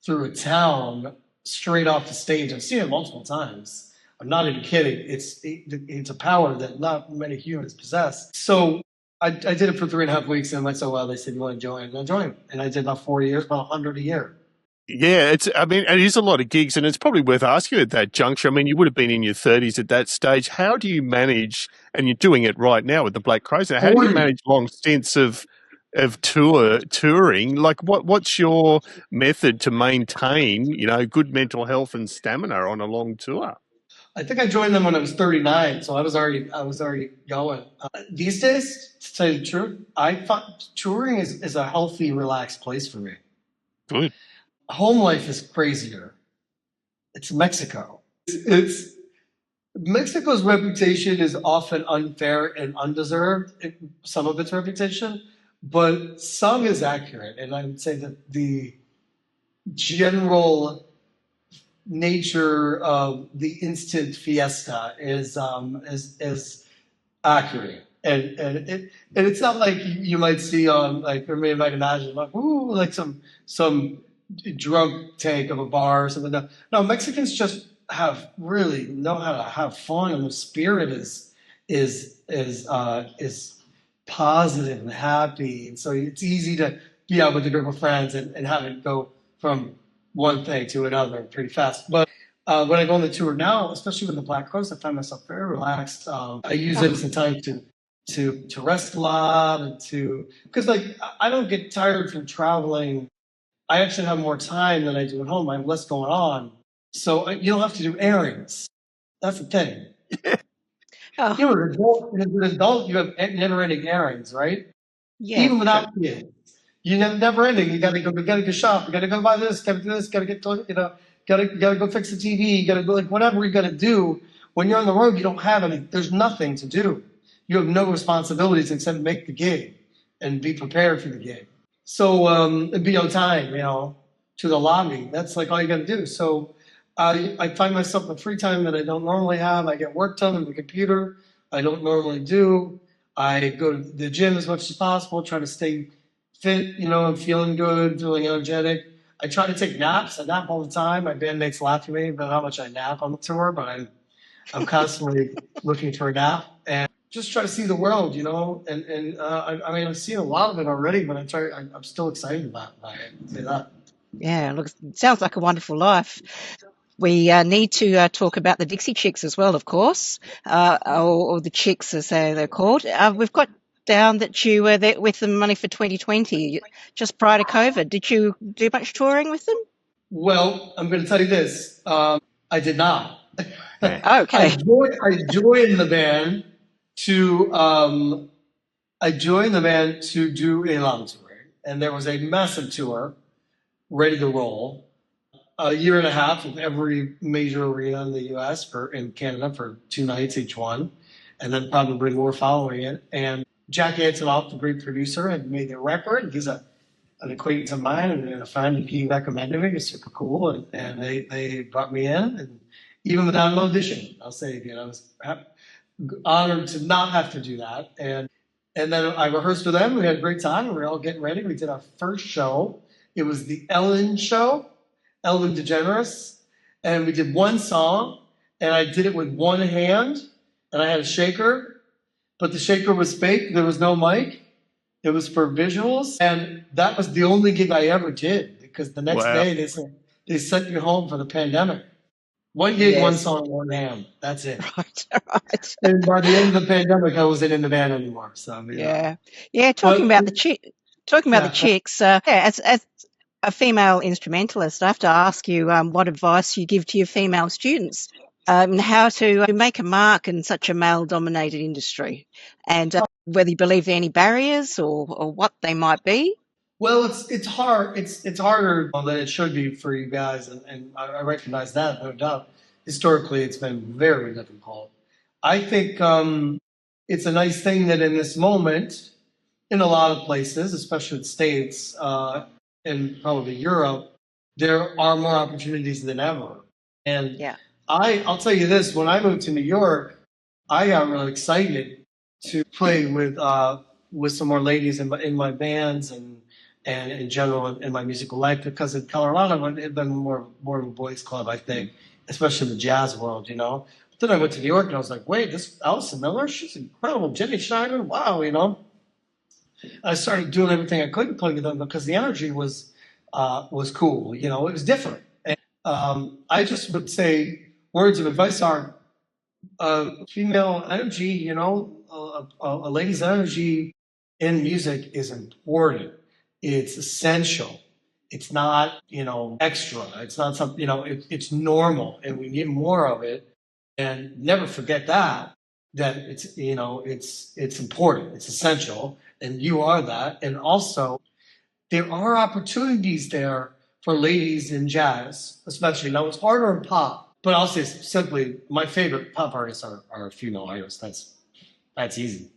through a town straight off the stage. I've seen it multiple times. I'm not even kidding. It's a power that not many humans possess. So I did it for 3.5 weeks, and I said, "Well," they said, "You want to join?" And I joined, and I did about 4 years, about 100 a year. Yeah, it is a lot of gigs, and it's probably worth asking at that juncture. I mean, you would have been in your 30s at that stage. How do you manage, and you're doing it right now with the Black Crows, how do you manage long stints of touring? Like, what's your method to maintain, good mental health and stamina on a long tour? I think I joined them when I was 39, so I was already going. These days, to tell you the truth, I find touring is a healthy, relaxed place for me. Good. Home life is crazier. It's Mexico. Mexico's reputation is often unfair and undeserved, some of its reputation, but some is accurate. And I would say that the general nature of the instant fiesta is accurate. And it's not like you might see on, or you might imagine, like some drunk tank of a bar or something. No, Mexicans just really know how to have fun, and the spirit is positive and happy, and so it's easy to be out with a group of friends and have it go from one thing to another pretty fast. But when I go on the tour now, especially with the Black Crows, I find myself very relaxed. I use it as a time to rest a lot, and because I don't get tired from traveling. I actually have more time than I do at home. I have less going on. So you don't have to do errands. That's the thing. Oh. As an adult, you have never-ending errands, right? Yeah. Even without kids. You never-ending. You gotta go shop. You gotta go buy this. Gotta do this. Gotta get gotta go fix the TV. You gotta go whatever you gotta do. When you're on the road, you don't have any. There's nothing to do. You have no responsibilities except make the gig and be prepared for the gig. So and be on time, to the lobby. That's all you got to do. So I find myself in free time that I don't normally have. I get work done on the computer. I don't normally do. I go to the gym as much as possible. Try to stay fit. I'm feeling good, feeling energetic. I try to take naps. I nap all the time. My bandmates laugh at me about how much I nap on the tour, but I'm constantly looking for a nap and just try to see the world, and I've seen a lot of it already, but I'm still excited about it. Say that. Yeah, look, it sounds like a wonderful life. We need to talk about the Dixie Chicks as well, of course, or the Chicks as they're called. We've got down that you were there with them only for 2020, just prior to COVID. Did you do much touring with them? Well, I'm going to tell you this. I did not. Okay. I joined the band to do a Lande tour, and there was a massive tour ready to roll. A year and a half of every major arena in the U.S. in Canada for 2 nights each one, and then probably more following it. And Jack Antonoff, the great producer, had made the record. He's an acquaintance of mine and a friend, and he recommended me. It's super cool, and they brought me in, and even without an audition, I'll say again, I was honored to not have to do that. And then I rehearsed with them. We had a great time. We were all getting ready. We did our first show. It was the Ellen show, Ellen DeGeneres, and we did one song, and I did it with one hand, and I had a shaker, but the shaker was fake. There was no mic. It was for visuals, and that was the only gig I ever did, because the next day they sent me home for the pandemic. One gig, one song, one hand. That's it. Right. And by the end of the pandemic, I wasn't in the band anymore. So Talking about the chicks. As a female instrumentalist, I have to ask you what advice you give to your female students, how to make a mark in such a male-dominated industry, and whether you believe there are any barriers or what they might be. Well, it's hard. It's harder than it should be for you guys, and I recognize that, no doubt. Historically, it's been very difficult. I think it's a nice thing that in this moment, in a lot of places, especially the States and probably Europe, there are more opportunities than ever. And I'll tell you this: when I moved to New York, I got really excited to play with some more ladies in my bands and in general in my musical life, because in Colorado it had been more of a boys' club, I think, especially in the jazz world, you know. But then I went to New York and I was like, wait, this Allison Miller, she's incredible. Jenny Schneider, wow, you know. I started doing everything I could to play with them because the energy was cool, you know. It was different. And, I just would say words of advice are female energy, you know, a lady's energy in music is important. It's essential. It's not, you know, extra. It's not something, you know, it's normal, and we need more of it. And never forget that it's, you know, it's important. It's essential, and you are that. And also, there are opportunities there for ladies in jazz, especially. Now, it's harder in pop, but I'll say simply, my favorite pop artists are female artists. That's easy.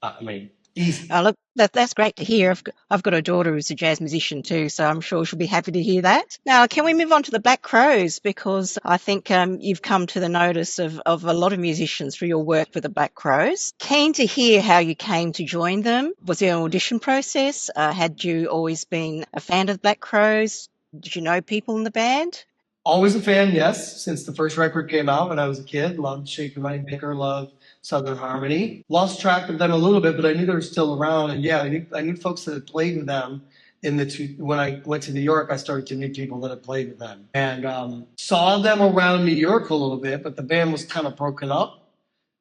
I mean, easy. Look, that's great to hear. I've got a daughter who's a jazz musician too, so I'm sure she'll be happy to hear that. Now, can we move on to the Black Crows? Because I think you've come to the notice of a lot of musicians through your work with the Black Crows. Keen to hear how you came to join them. Was there an audition process? Had you always been a fan of the Black Crows? Did you know people in the band? Always a fan, yes, since the first record came out when I was a kid. Loved Shaker Money Maker, loved Southern Harmony. Lost track of them a little bit, but I knew they were still around. And yeah, I knew folks that had played with them when I went to New York. I started to meet people that had played with them. And saw them around New York a little bit, but the band was kind of broken up.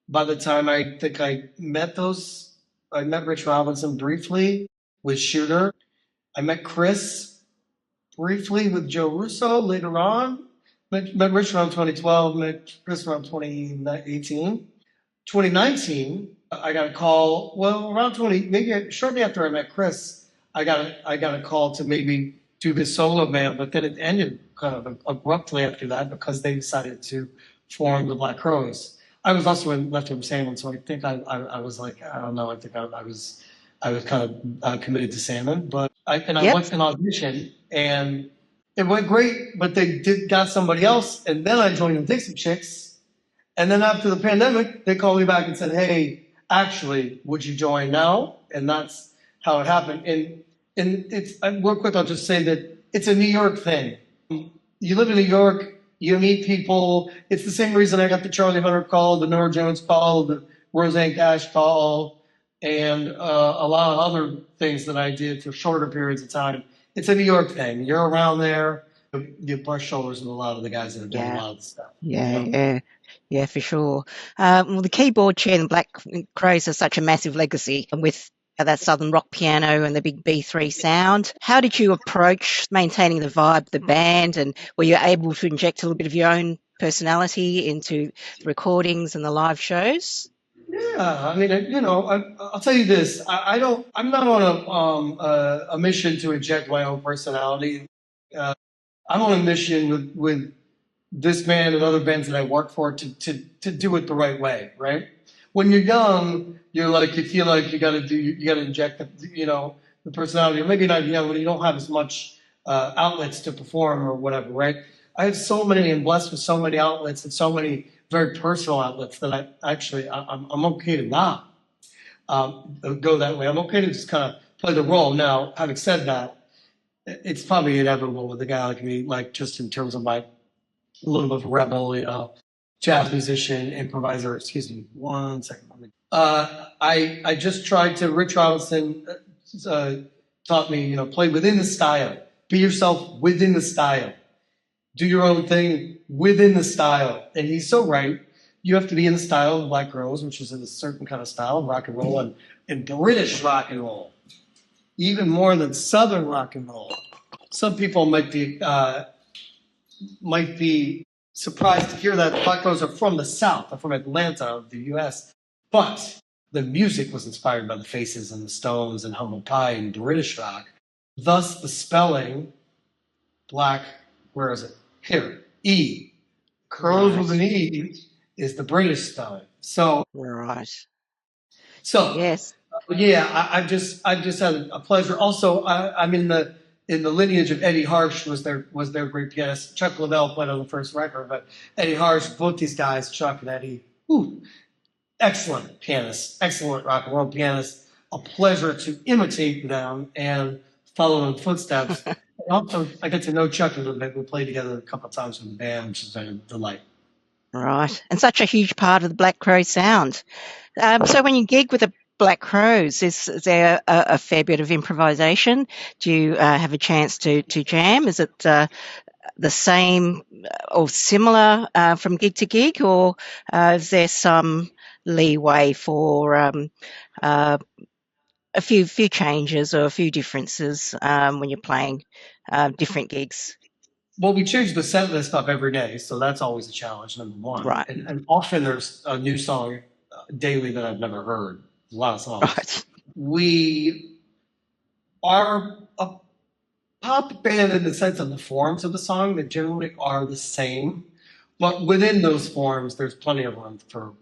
By the time I think I met Rich Robinson briefly with Shooter. I met Chris briefly with Joe Russo later on. Met Rich around 2012, met Chris around 2018. 2019, I got a call, around maybe shortly after I met Chris, I got a call to maybe do this solo band, but then it ended kind of abruptly after that because they decided to form the Black Crows. I was also in Left Him Salmon, so I think I was like, I don't know, I think I was kind of committed to Salmon, but I went to an audition and it went great, but they got somebody else, and then I joined the Dixie Chicks, and then after the pandemic, they called me back and said, hey, actually, would you join now? And that's how it happened. And it's real quick, I'll just say that it's a New York thing. You live in New York, you meet people. It's the same reason I got the Charlie Hunter call, the Norah Jones call, the Roseanne Cash call, and a lot of other things that I did for shorter periods of time. It's a New York thing. You're around there, you brush shoulders with a lot of the guys that are doing a lot of the stuff. Yeah, for sure. Well, the keyboard chair and Black Crows has such a massive legacy with that southern rock piano and the big B3 sound. How did you approach maintaining the vibe of the band, and were you able to inject a little bit of your own personality into the recordings and the live shows? Yeah, I mean, I'll tell you this. I'm not on a mission to inject my own personality. I'm on a mission with this band and other bands that I work for to do it the right way, right? When you're young, you feel like you got to inject the personality, or maybe not young when you don't have as much outlets to perform or whatever, right? I have so many and blessed with so many outlets and so many very personal outlets that I'm okay to not go that way. I'm okay to just kind of play the role. Now, having said that, it's probably inevitable with a guy like me, like just in terms of my little bit of rebel, jazz musician, improviser. Excuse me, 1 second. I just tried to. Rich Robinson taught me, play within the style. Be yourself within the style. Do your own thing within the style. And he's so right. You have to be in the style of Black Rose, which is in a certain kind of style of rock and roll and British rock and roll, even more than Southern rock and roll. Some people might be surprised to hear that Black Rose are from the South, are from Atlanta, the U.S. But the music was inspired by the Faces and the Stones and Humble Pie and British rock. Thus, the spelling, Black, where is it? Here, E. Curls with an E is the British spelling. So, Right. So, Yes. yeah, I've just had a pleasure. Also, I'm in the lineage of Eddie Harsh was their great pianist. Chuck Leavell played on the first record, but Eddie Harsh, both these guys, Chuck and Eddie, excellent pianists, excellent rock and roll pianists. A pleasure to imitate them and follow in footsteps. And also, I get to know Chuck a little bit. We played together a couple of times with the band, which has been a delight. Right. And such a huge part of the Black Crow sound. So when you gig with the Black Crows, is there a fair bit of improvisation? Do you have a chance to jam? Is it the same or similar from gig to gig, or is there some leeway for a few changes or a few differences when you're playing different gigs? Well, we change the set list up every day, so that's always a challenge, number one. Right. And often there's a new song daily that I've never heard. A lot of songs. Right. We are a pop band in the sense of the forms of the song that generally are the same, but within those forms, there's plenty of room for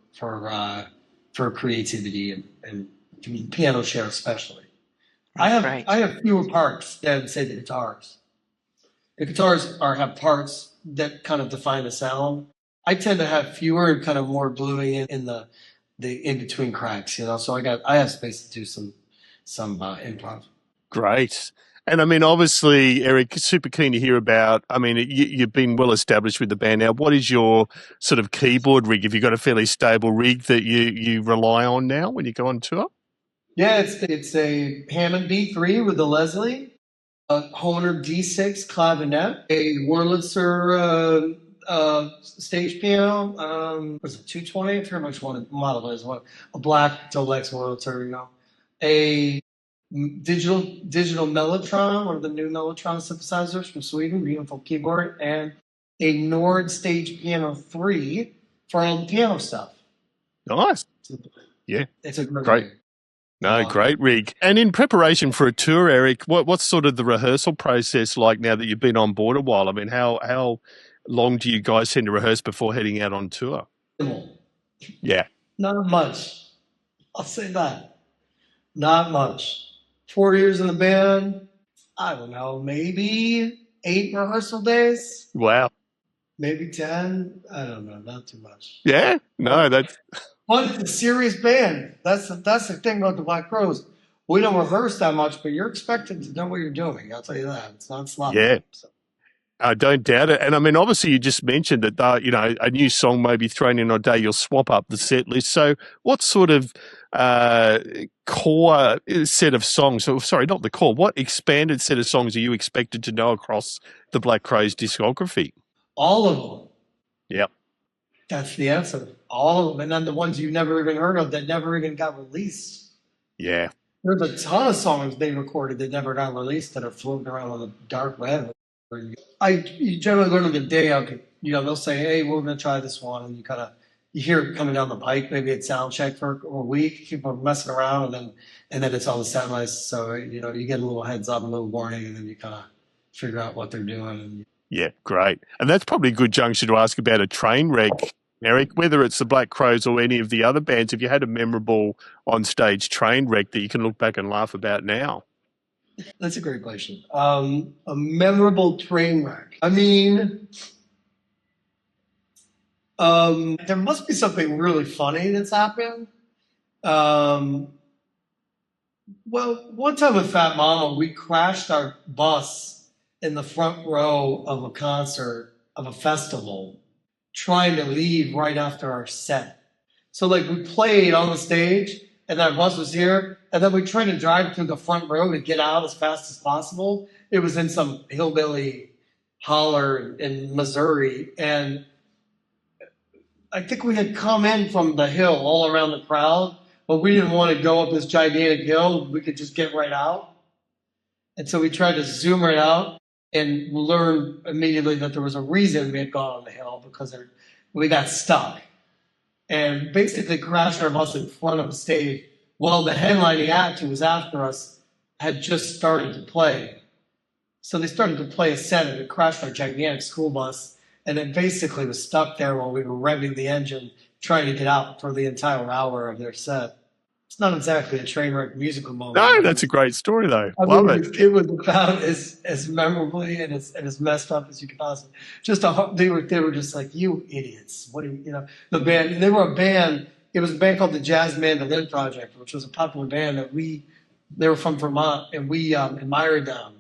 creativity and piano share especially. I have fewer parts than say the guitars. The guitars have parts that kind of define the sound. I tend to have fewer and kind of more gluing in the in between cracks, So I have space to do some improv. Great. And I mean, obviously, Eric, super keen to hear about. I mean, you've been well established with the band now. What is your sort of keyboard rig? Have you got a fairly stable rig that you rely on now when you go on tour? Yeah, it's a Hammond B3 with the Leslie, a Hohner D6 clavinet, a Wurlitzer stage piano. Was it 220? I forget which one model it is. A black Deluxe Wurlitzer, a digital Mellotron, one of the new Mellotron synthesizers from Sweden, beautiful keyboard, and a Nord Stage Piano 3 for all the piano stuff. Nice. Yeah. It's a great rig. No, great rig. And in preparation for a tour, Eric, what's sort of the rehearsal process like now that you've been on board a while? I mean, how long do you guys tend to rehearse before heading out on tour? Yeah. Not much. I'll say that. Not much. 4 years in the band, I don't know, maybe 8 rehearsal days. Wow. Maybe 10. I don't know, not too much. Yeah? No, that's... But it's a serious band. That's the thing about the Black Crows. We don't rehearse that much, but you're expected to know what you're doing. I'll tell you that. It's not sloppy. Yeah. So. I don't doubt it. And I mean, obviously, you just mentioned that, a new song may be thrown in on a day, you'll swap up the set list. So what sort of core set of songs, not the core, what expanded set of songs are you expected to know across the Black Crows discography? All of them. Yep. That's the answer. All of them. And then the ones you've never even heard of that never even got released. Yeah. There's a ton of songs they recorded that never got released that are floating around on the dark web. You generally learn of the day I could they'll say, hey, we're going to try this one. And you hear it coming down the pike, maybe it's sound check for a week, people are messing around, and then it's on the set list. So, you get a little heads up, a little warning, and then you kind of figure out what they're doing. Yeah, great. And that's probably a good junction to ask about a Trainwreck, Eric, whether it's the Black Crows or any of the other bands. Have you had a memorable on-stage Trainwreck that you can look back and laugh about now? That's a great question. A memorable train wreck. I mean, there must be something really funny that's happened. Well, one time with Fat Mama, we crashed our bus in the front row of a concert of a festival, trying to leave right after our set. So we played on the stage, and our bus was here, and then we tried to drive through the front row to get out as fast as possible. It was in some hillbilly holler in Missouri, and I think we had come in from the hill all around the crowd, but we didn't want to go up this gigantic hill. We could just get right out. And so we tried to zoom right out and learned immediately that there was a reason we had gone on the hill, because we got stuck and basically crashed our bus in front of the stage. Well, the headlining act who was after us had just started to play. So they started to play a set, and it crashed our gigantic school bus, and it basically was stuck there while we were revving the engine, trying to get out for the entire hour of their set. It's not exactly a Trainwreck musical moment. No, that's a great story, though. Love it. It was about as memorably and as messed up as you could possibly. They were just like, you idiots. What do the band? They were a band. It was a band called the Jazz Mandolin Project, which was a popular band they were from Vermont, and we admired them.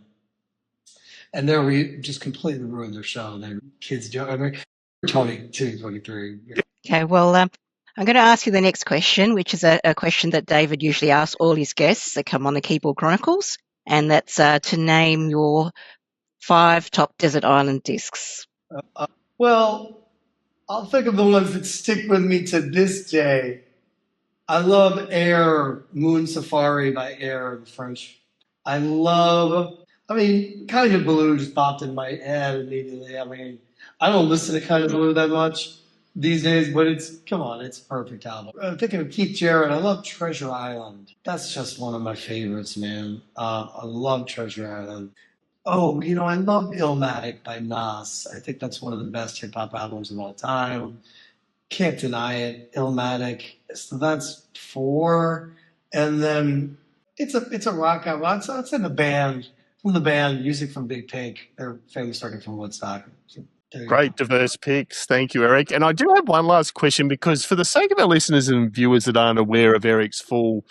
And there we just completely ruined their show. They were kids doing. I mean, 22, 23. Okay, well, I'm going to ask you the next question, which is a question that David usually asks all his guests that come on the Keyboard Chronicles, and that's to name your 5 top desert island discs. Well, I'll think of the ones that stick with me to this day. I love Air, Moon Safari by Air, the French. Kind of Blue just popped in my head immediately. I mean, I don't listen to Kind of Blue that much these days, but it's a perfect album. I'm thinking of Keith Jarrett. I love Treasure Island. That's just one of my favorites, man. I love Treasure Island. Oh, I love Illmatic by Nas. I think that's one of the best hip-hop albums of all time. Can't deny it. Illmatic. So that's 4. And then it's a rock album. It's in the band. From the band, Music from Big Pink. They're famous starting from Woodstock. Great diverse picks. Thank you, Eric. And I do have one last question, because for the sake of our listeners and viewers that aren't aware of Eric's full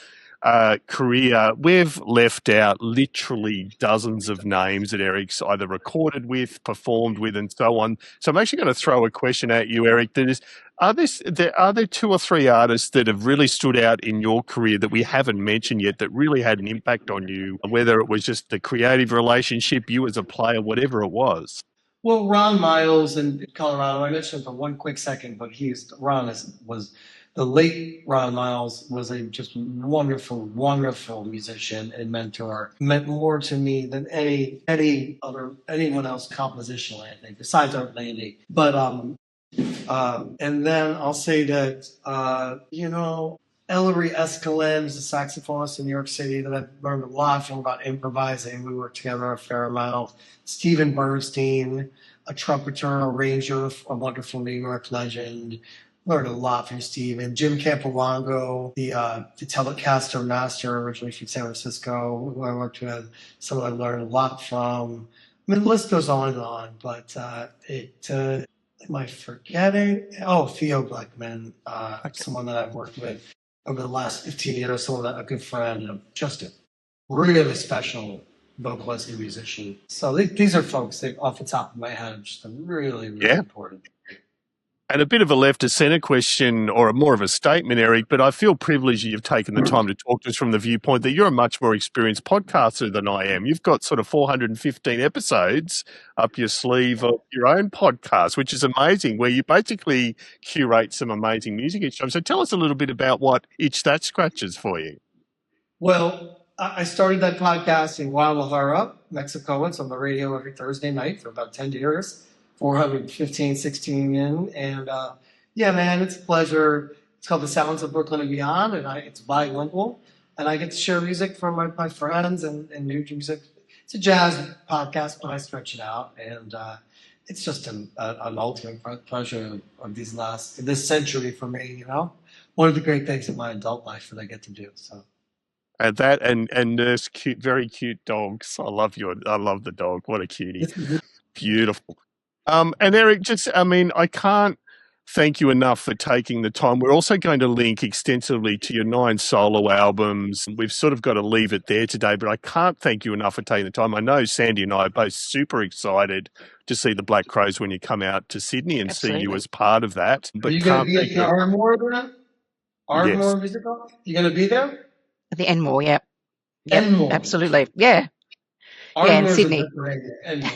career, we've left out literally dozens of names that Eric's either recorded with, performed with, and so on. So I'm actually going to throw a question at you, Eric. Are there 2 or 3 artists that have really stood out in your career that we haven't mentioned yet that really had an impact on you, whether it was just the creative relationship, you as a player, whatever it was? Well, Ron Miles in Colorado, I mentioned it for one quick second, but the late Ron Miles was a just wonderful, wonderful musician and mentor. Meant more to me than anyone else compositionally, I think, besides Art Lande. But and then I'll say that Ellery Escalante is a saxophonist in New York City that I've learned a lot from about improvising. We worked together a fair amount. Stephen Bernstein, a trumpeter, arranger, a wonderful New York legend. Learned a lot from Steve. And Jim Campolongo, the Telecaster master, originally from San Francisco, who I worked with, someone I learned a lot from. I mean, the list goes on and on, but am I forgetting? Oh, Theo Blackman, someone that I've worked with over the last 15 years, a good friend, and just a really special vocalist and musician. So these are folks that, off the top of my head, are just really, really important. And a bit of a left of centre question, or more of a statement, Eric, but I feel privileged you've taken the time to talk to us from the viewpoint that you're a much more experienced podcaster than I am. You've got sort of 415 episodes up your sleeve of your own podcast, which is amazing, where you basically curate some amazing music each time. So tell us a little bit about what Itch That scratches for you. Well, I started that podcast in Guadalajara, Mexico. It's on the radio every Thursday night for about 10 years. 415, 16 in. And yeah, man, it's a pleasure. It's called The Sounds of Brooklyn and Beyond, and it's bilingual. And I get to share music from my friends and new music. It's a jazz podcast, but I stretch it out. And it's just an ultimate pleasure of this century for me, you know? One of the great things in my adult life that I get to do. So. And that and nurse cute, very cute dogs. I love the dog. What a cutie. Beautiful. And Erik, I can't thank you enough for taking the time. We're also going to link extensively to your 9 solo albums. We've sort of got to leave it there today, but I can't thank you enough for taking the time. I know Sandy and I are both super excited to see the Black Crows when you come out to Sydney and see you as part of that. But are you going to be at the Ardmore event? Ardmore Musical? You going to be there? At the Enmore, yeah. Enmore. Absolutely, yeah. Ardmore's in Sydney. Enmore.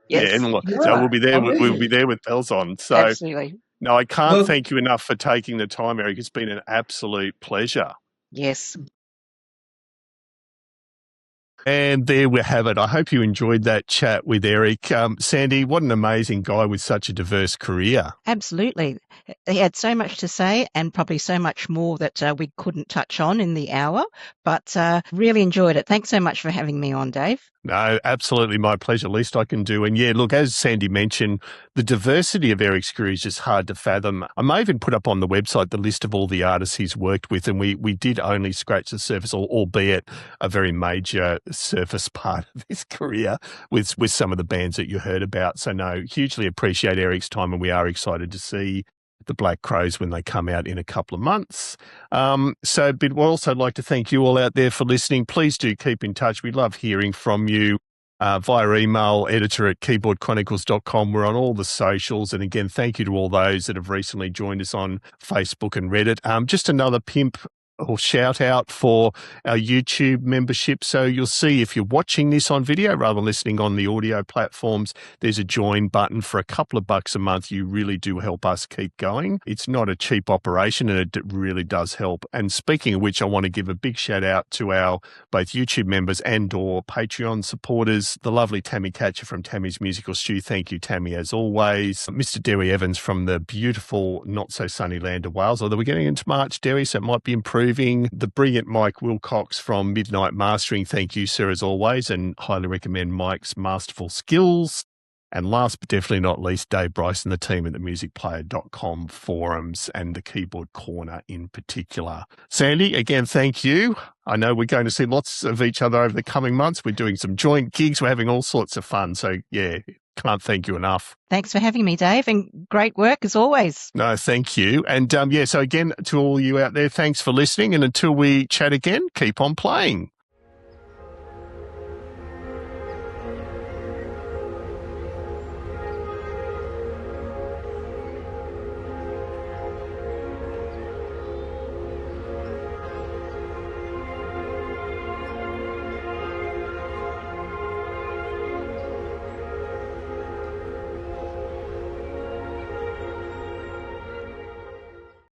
Yes. Yeah, Enmore. Yeah. So we'll be there. Amazing. We'll be there with bells on. So absolutely. No, I can't thank you enough for taking the time, Erik. It's been an absolute pleasure. Yes. And there we have it. I hope you enjoyed that chat with Erik. Sandy, what an amazing guy with such a diverse career. Absolutely. He had so much to say and probably so much more that we couldn't touch on in the hour, but really enjoyed it. Thanks so much for having me on, Dave. No, absolutely my pleasure. Least I can do. And yeah, look, as Sandy mentioned, the diversity of Erik's career is just hard to fathom. I may even put up on the website the list of all the artists he's worked with, and we did only scratch the surface, albeit a very major surface part of his career with some of the bands that you heard about. So no, hugely appreciate Erik's time, and we are excited to see the Black Crows when they come out in a couple of months. But we'd also like to thank you all out there for listening. Please do keep in touch. We love hearing from you via email, editor@keyboardchronicles.com. We're on all the socials. And again, thank you to all those that have recently joined us on Facebook and Reddit. Just another pimp or shout out for our YouTube membership. So you'll see if you're watching this on video rather than listening on the audio platforms, there's a join button for a couple of bucks a month. You really do help us keep going. It's not a cheap operation and it really does help. And speaking of which, I want to give a big shout out to our both YouTube members and or Patreon supporters, the lovely Tammy Catcher from Tammy's Musical Stew. Thank you, Tammy, as always. Mr. Derry Evans from the beautiful, not so sunny land of Wales, although we're getting into March, Derry, so it might be improved. The brilliant Mike Wilcox from Midnight Mastering. Thank you, sir, as always, and highly recommend Mike's masterful skills. And last but definitely not least, Dave Bryce and the team at the musicplayer.com forums and the Keyboard Corner in particular. Sandy, again, thank you. I know we're going to see lots of each other over the coming months. We're doing some joint gigs. We're having all sorts of fun. So, yeah, can't thank you enough. Thanks for having me, Dave, and great work as always. No, thank you. And so again, to all you out there, thanks for listening. And until we chat again, keep on playing.